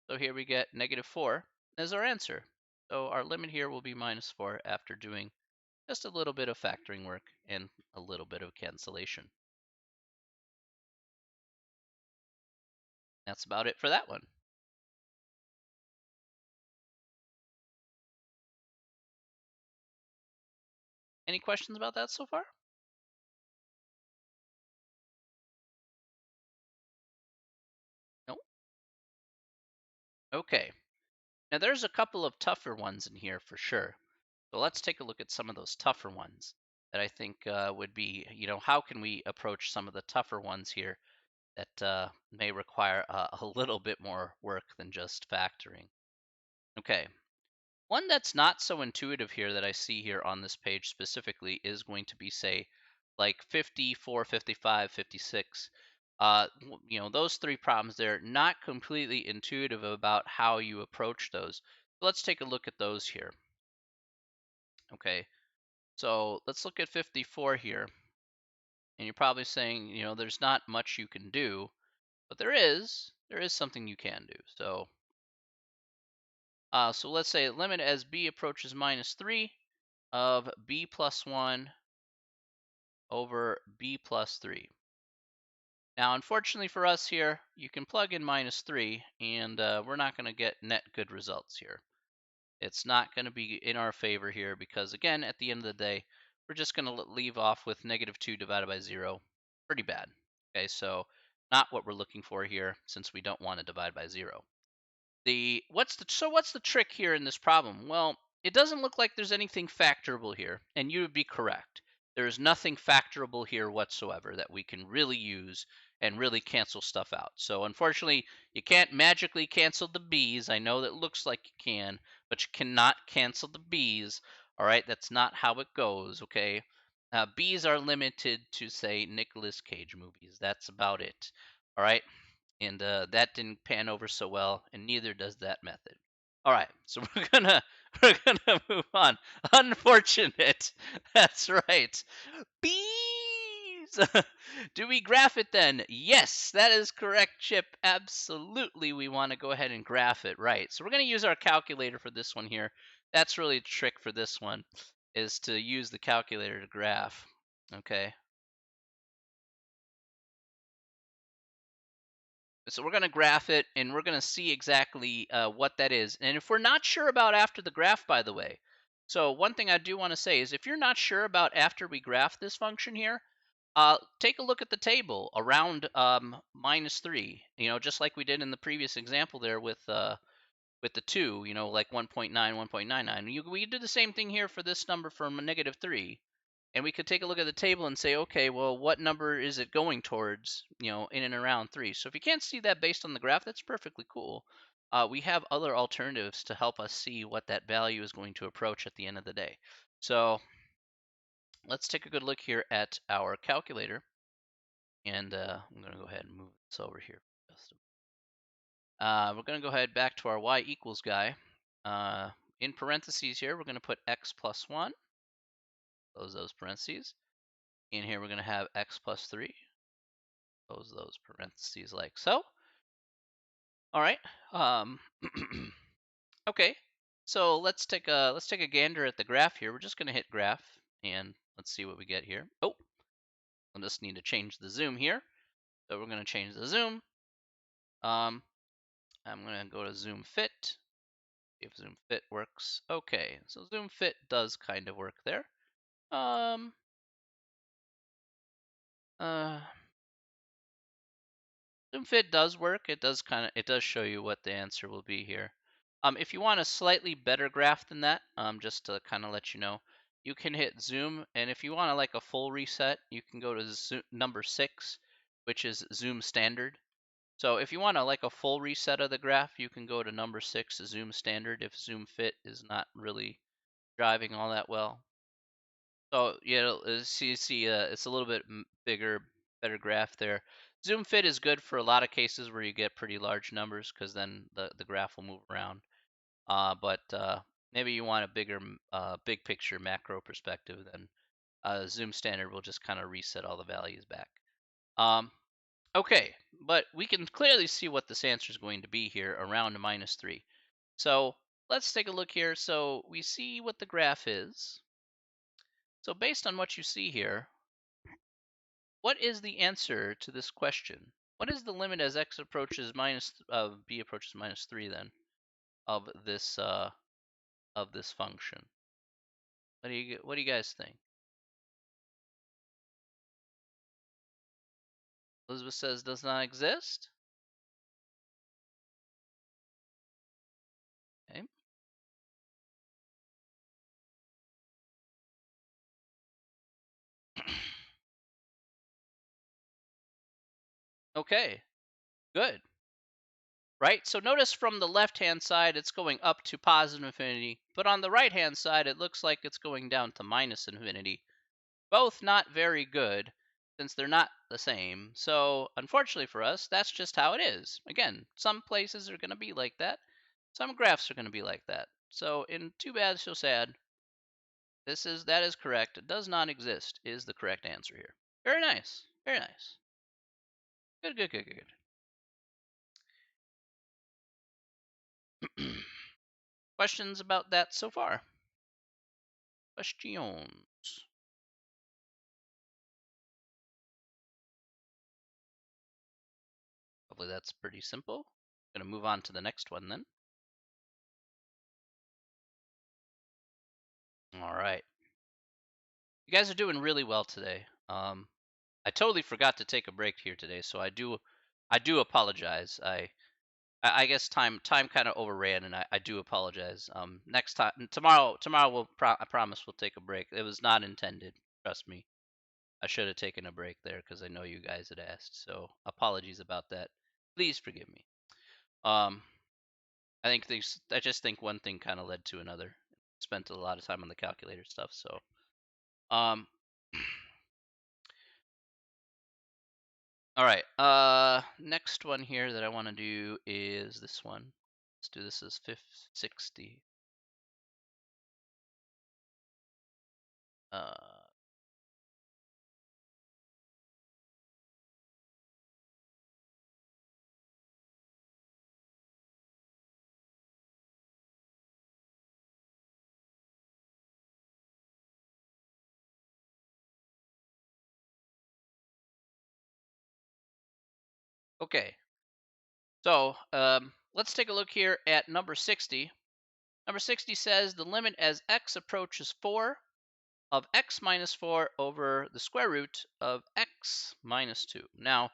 So here we get negative 4 as our answer. So our limit here will be minus 4 after doing just a little bit of factoring work and a little bit of cancellation. That's about it for that one. Any questions about that so far? No? Okay. Now there's a couple of tougher ones in here for sure. So let's take a look at some of those tougher ones that I think would be, how can we approach some of the tougher ones here that may require a little bit more work than just factoring. Okay. One that's not so intuitive here that I see here on this page specifically is going to be, say, like 54, 55, 56. Those three problems, they're not completely intuitive about how you approach those. So let's take a look at those here. Okay, so let's look at 54 here. And you're probably saying, there's not much you can do, but there is something you can do. So let's say limit as b approaches minus 3 of b plus 1 over b plus 3. Now, unfortunately for us here, you can plug in minus 3, and we're not going to get net good results here. It's not going to be in our favor here because, again, at the end of the day, we're just going to leave off with negative 2 divided by 0. Pretty bad. Okay, so not what we're looking for here since we don't want to divide by 0. What's the trick here in this problem? Well, it doesn't look like there's anything factorable here, and you would be correct. There is nothing factorable here whatsoever that we can really use and really cancel stuff out. So unfortunately, you can't magically cancel the b's. I know that looks like you can, but you cannot cancel the b's. All right, that's not how it goes. Okay, b's are limited to, say, Nicolas Cage movies. That's about it. All right, and that didn't pan over so well, and neither does that method. All right, so we're gonna move on. Unfortunate. That's right. Bees. Do we graph it then? Yes, that is correct, Chip. Absolutely, we want to go ahead and graph it. Right. So we're gonna use our calculator for this one here. That's really a trick for this one, is to use the calculator to graph. Okay. So we're going to graph it, and we're going to see exactly what that is. And if we're not sure about after the graph, by the way, so one thing I do want to say is if you're not sure about after we graph this function here, take a look at the table around minus 3, just like we did in the previous example there with the 2, like 1.9, 1.99. We do the same thing here for this number from negative 3. And we could take a look at the table and say, okay, well, what number is it going towards, in and around 3? So if you can't see that based on the graph, that's perfectly cool. We have other alternatives to help us see what that value is going to approach at the end of the day. So let's take a good look here at our calculator. And I'm going to go ahead and move this over here. We're going to go ahead back to our y equals guy. In parentheses here, we're going to put x plus 1. Close those parentheses. In here, we're going to have x plus 3. Close those parentheses like so. All right. Okay. So let's take a gander at the graph here. We're just going to hit graph and let's see what we get here. Oh, I'll just need to change the zoom here. So we're going to change the zoom. I'm going to go to zoom fit. If zoom fit works. Okay. So zoom fit does kind of work there. Um uh Zoom fit does work. It does show you what the answer will be here. If you want a slightly better graph than that, just to kind of let you know, you can hit zoom, and if you want like a full reset, you can go to number 6, which is zoom standard. So if you want like a full reset of the graph, you can go to number 6, zoom standard, if zoom fit is not really driving all that well. So yeah, see, it's a little bit bigger, better graph there. Zoom fit is good for a lot of cases where you get pretty large numbers because then the graph will move around. But maybe you want a bigger, big picture macro perspective, then zoom standard will just kind of reset all the values back. Okay, but we can clearly see what this answer is going to be here, around -3. So let's take a look here. So we see what the graph is. So based on what you see here, what is the answer to this question? What is the limit as x approaches b approaches -3 then of this function? What do you guys think? Elizabeth says does not exist. Okay. Okay. Good. Right? So notice from the left-hand side it's going up to positive infinity, but on the right-hand side it looks like it's going down to -infinity. Both not very good since they're not the same. So unfortunately for us, that's just how it is. Again, some places are going to be like that. Some graphs are going to be like that. So in too bad, so sad. That is correct. It does not exist is the correct answer here. Very nice. Very nice. Good, good, good, good, good. Questions about that so far? Questions. Hopefully that's pretty simple. Gonna move on to the next one then. All right. You guys are doing really well today. I totally forgot to take a break here today, so I do apologize. I guess time kind of overran, and I do apologize. Next time, tomorrow I promise we'll take a break. It was not intended. Trust me. I should have taken a break there because I know you guys had asked. So apologies about that. Please forgive me. Um, I just think one thing kind of led to another. Spent a lot of time on the calculator stuff. So um. All right. Next one here that I want to do is this one. Let's do this as 60. Uh, okay. So let's take a look here at number 60. Number 60 says the limit as x approaches 4 of x minus 4 over the square root of x minus 2. Now,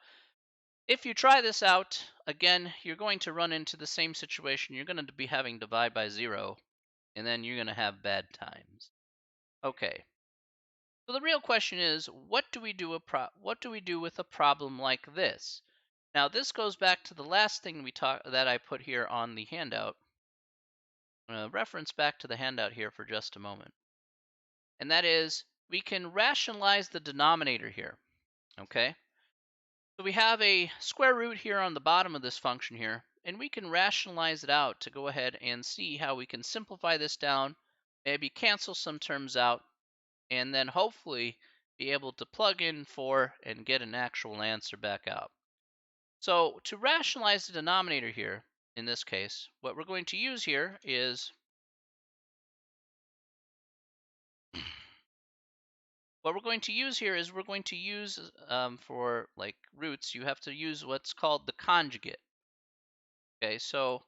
if you try this out, again, you're going to run into the same situation. You're going to be having divide by 0, and then you're going to have bad times. Okay. So the real question is, what do we do with a problem like this? Now, this goes back to the last thing that I put here on the handout. I'm going to reference back to the handout here for just a moment. And that is, we can rationalize the denominator here, okay? So we have a square root here on the bottom of this function here, and we can rationalize it out to go ahead and see how we can simplify this down, maybe cancel some terms out, and then hopefully be able to plug in 4 and get an actual answer back out. So to rationalize the denominator here, in this case, what we're going to use here is we're going to use for like roots, you have to use what's called the conjugate. Okay, so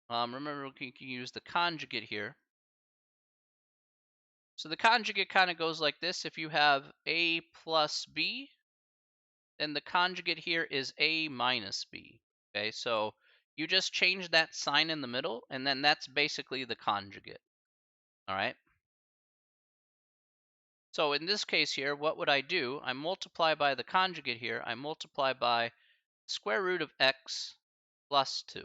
remember we can use the conjugate here. So the conjugate kind of goes like this. If you have a plus b, then the conjugate here is a minus b. Okay, so you just change that sign in the middle, and then that's basically the conjugate. All right. So in this case here, what would I do? I multiply by the conjugate here. I multiply by square root of x plus 2.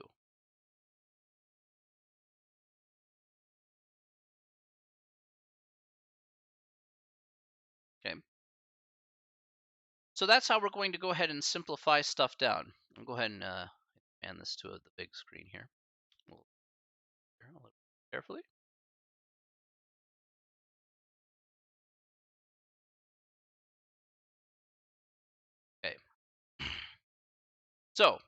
Okay. So that's how we're going to go ahead and simplify stuff down. I'll go ahead and expand this to the big screen here. A little carefully. Okay. So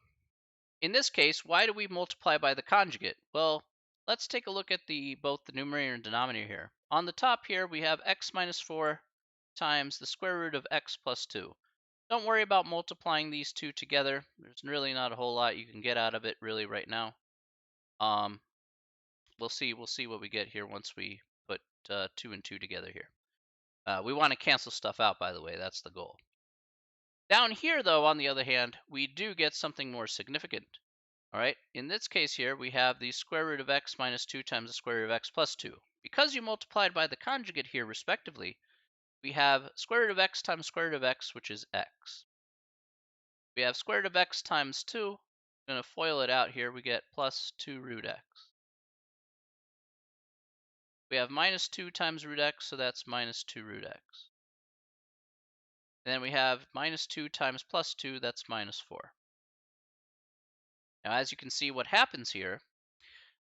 in this case, why do we multiply by the conjugate? Well, let's take a look at both the numerator and denominator here. On the top here, we have x minus 4 times the square root of x plus 2. Don't worry about multiplying these two together. There's really not a whole lot you can get out of it really right now. We'll see what we get here once we put 2 and 2 together here. We want to cancel stuff out, by the way. That's the goal. Down here, though, on the other hand, we do get something more significant. All right, in this case here, we have the square root of x minus 2 times the square root of x plus 2. Because you multiplied by the conjugate here, respectively, we have square root of x times square root of x, which is x. We have square root of x times 2. I'm going to FOIL it out here. We get plus 2 root x. We have minus 2 times root x, so that's minus 2 root x. And then we have minus 2 times plus 2, that's minus 4. Now, as you can see, what happens here,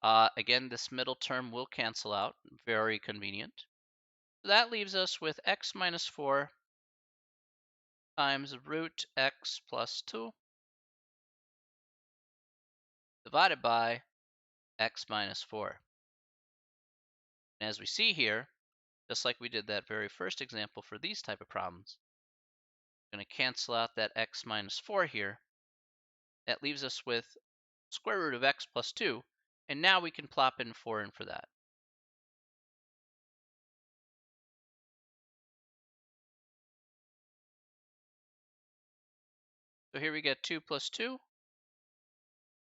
again, this middle term will cancel out. Very convenient. So that leaves us with x minus 4 times root x plus 2 divided by x minus 4. And as we see here, just like we did that very first example for these type of problems, I'm going to cancel out that x minus 4 here. That leaves us with square root of x plus 2, and now we can plop in 4 in for that. So here we get 2 plus 2,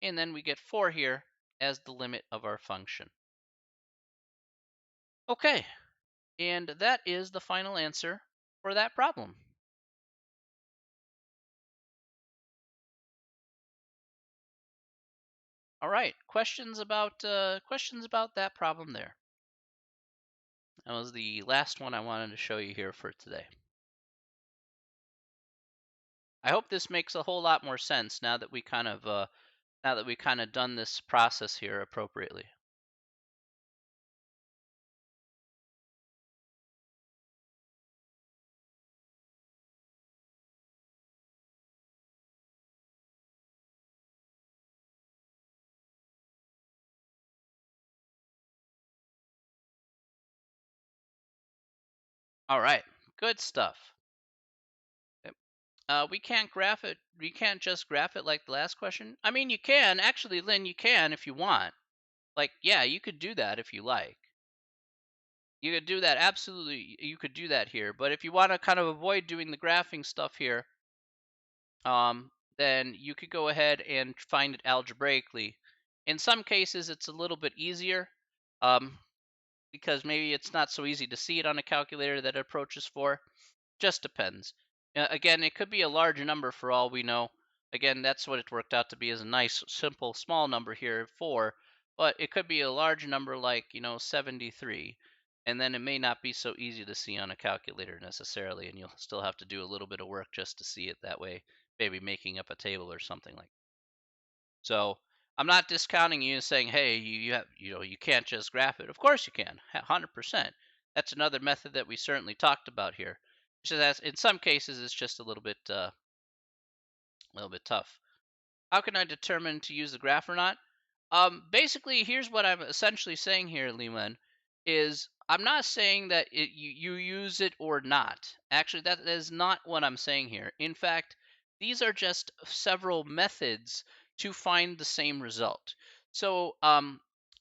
and then we get 4 here as the limit of our function. Okay, and that is the final answer for that problem. All right, questions about that problem there. That was the last one I wanted to show you here for today. I hope this makes a whole lot more sense now that we kind of done this process here appropriately. All right, good stuff. Okay. We can't graph it. We can't just graph it like the last question. I mean, you can actually, Lynn. You can if you want. Like, yeah, you could do that if you like. You could do that absolutely. You could do that here. But if you want to kind of avoid doing the graphing stuff here, then you could go ahead and find it algebraically. In some cases, it's a little bit easier because maybe it's not so easy to see it on a calculator that it approaches 4. Just depends. Again, it could be a large number for all we know. Again, that's what it worked out to be, is a nice, simple, small number here, 4. But it could be a large number like, 73. And then it may not be so easy to see on a calculator necessarily, and you'll still have to do a little bit of work just to see it that way. maybe making up a table or something like that. So I'm not discounting you and saying, hey, you have, you can't just graph it. Of course you can, 100%. That's another method that we certainly talked about here. It's just in some cases, it's just a little bit tough. How can I determine to use the graph or not? Basically, here's what I'm essentially saying here, Leland, is I'm not saying that you use it or not. Actually, that is not what I'm saying here. In fact, these are just several methods to find the same result. So,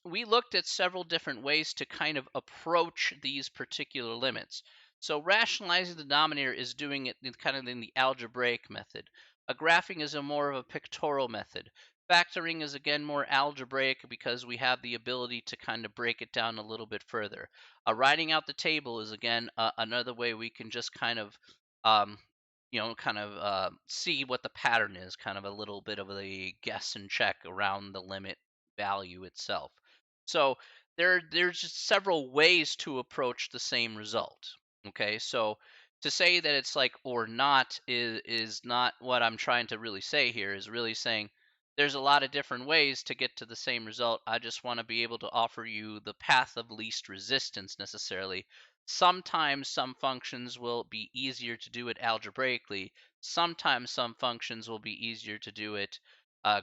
we looked at several different ways to kind of approach these particular limits. So, rationalizing the denominator is doing it kind of in the algebraic method. A graphing is a more of a pictorial method. Factoring is again more algebraic because we have the ability to kind of break it down a little bit further. Writing out the table is again another way we can just kind of, um, see what the pattern is, kind of a little bit of a guess and check around the limit value itself. So there's just several ways to approach the same result. Okay, so to say that it's like or not is not what I'm trying to really say here. Is really saying there's a lot of different ways to get to the same result. I just want to be able to offer you the path of least resistance necessarily. Sometimes some functions will be easier to do it algebraically. Sometimes some functions will be easier to do it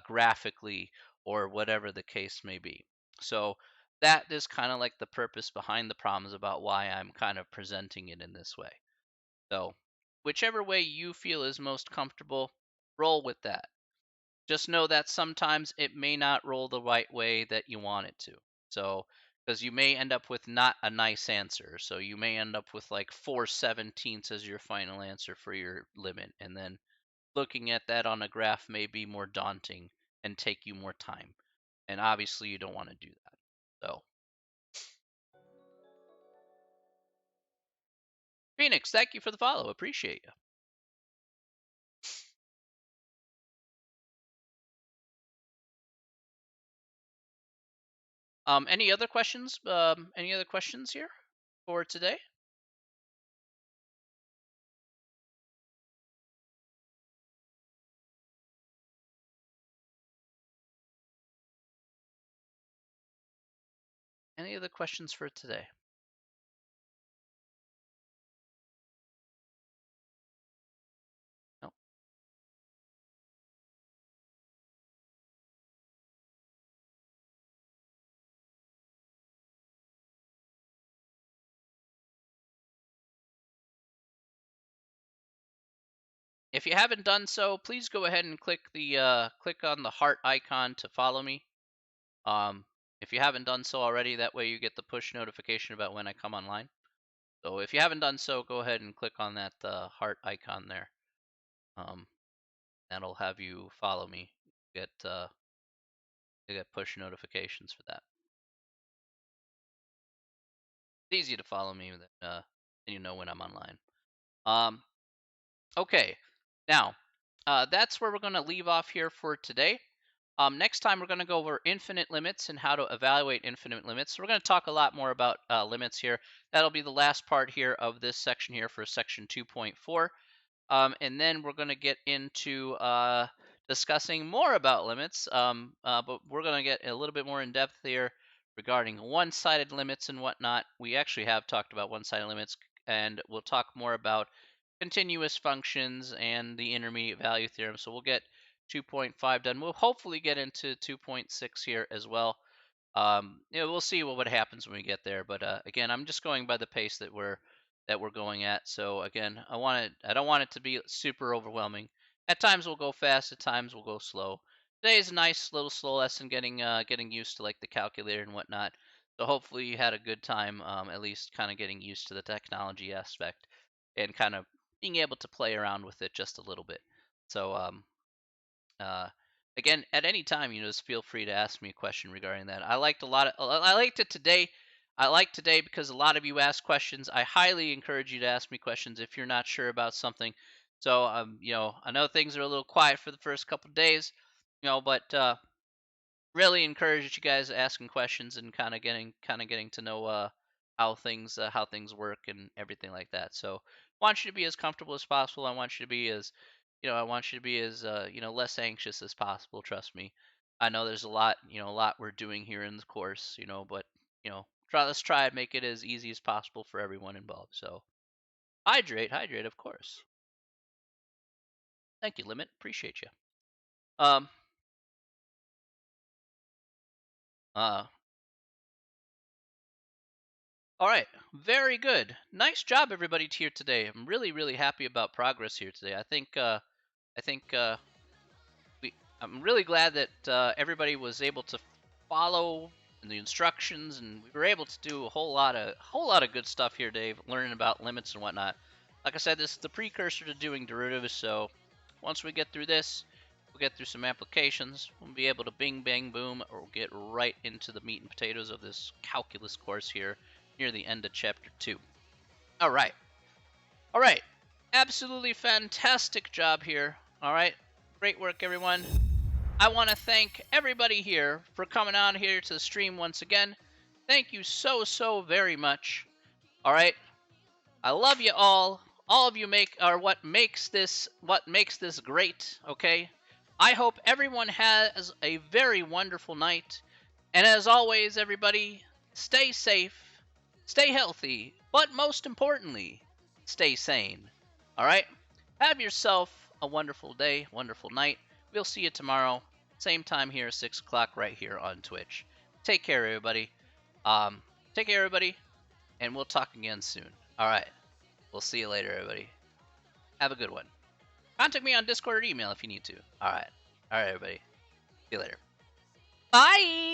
graphically or whatever the case may be. So that is kind of like the purpose behind the problems about why I'm kind of presenting it in this way. So whichever way you feel is most comfortable, roll with that. Just know that sometimes it may not roll the right way that you want it to. So, because you may end up with not a nice answer. So you may end up with like 4/17 as your final answer for your limit. And then looking at that on a graph may be more daunting and take you more time. And obviously you don't want to do that. So, Phoenix, thank you for the follow. Appreciate you. Any other questions? Any other questions here for today? Any other questions for today? No. If you haven't done so, please go ahead and click on the heart icon to follow me. Um, if you haven't done so already, that way you get the push notification about when I come online. So if you haven't done so, go ahead and click on that heart icon there. Um, that'll have you follow me. Get you get push notifications for that. It's easy to follow me, then you know when I'm online. Um, okay, now that's where we're going to leave off here for today. Next time, we're going to go over infinite limits and how to evaluate infinite limits. So we're going to talk a lot more about limits here. That'll be the last part here of this section here for section 2.4. And then we're going to get into discussing more about limits, but we're going to get a little bit more in depth here regarding one-sided limits and whatnot. We actually have talked about one-sided limits, and we'll talk more about continuous functions and the intermediate value theorem. So we'll get 2.5 done. We'll hopefully get into 2.6 here as well. We'll see what happens when we get there. But again, I'm just going by the pace that we're going at. So again, I don't want it to be super overwhelming. At times we'll go fast. At times we'll go slow. Today is a nice little slow lesson, getting used to like the calculator and whatnot. So hopefully you had a good time, at least kind of getting used to the technology aspect and kind of being able to play around with it just a little bit. So uh, again, at any time, just feel free to ask me a question regarding that. I liked it today. I like today because a lot of you ask questions. I highly encourage you to ask me questions if you're not sure about something. So, I know things are a little quiet for the first couple of days, but really encourage you guys asking questions and kind of getting to know how things work and everything like that. So, I want you to be as comfortable as possible. I want you to be as I want you to be as less anxious as possible. Trust me. I know there's a lot, a lot we're doing here in the course, but let's try and make it as easy as possible for everyone involved. So hydrate, of course. Thank you, Limit. Appreciate you. Um. Uh. All right. Very good. Nice job, everybody here today. I'm really, really happy about progress here today. I think. I think. I'm really glad that everybody was able to follow the instructions, and we were able to do a whole lot of good stuff here, Dave. Learning about limits and whatnot. Like I said, this is the precursor to doing derivatives. So once we get through this, we'll get through some applications. We'll be able to bing, bang, boom, or we'll get right into the meat and potatoes of this calculus course here near the end of chapter 2. All right. All right. Absolutely fantastic job here. All right. Great work, everyone. I want to thank everybody here for coming on here to the stream once again. Thank you so, so very much. All right. I love you all. All of you are what makes this great, okay? I hope everyone has a very wonderful night. And as always, everybody, stay safe, stay healthy, but most importantly, stay sane. All right? Have yourself a wonderful day, wonderful night. We'll see you tomorrow, same time here, 6 o'clock, right here on Twitch. Take care, everybody. Take care, everybody, and we'll talk again soon. All right. We'll see you later, everybody. Have a good one. Contact me on Discord or email if you need to. All right. All right, everybody. See you later. Bye.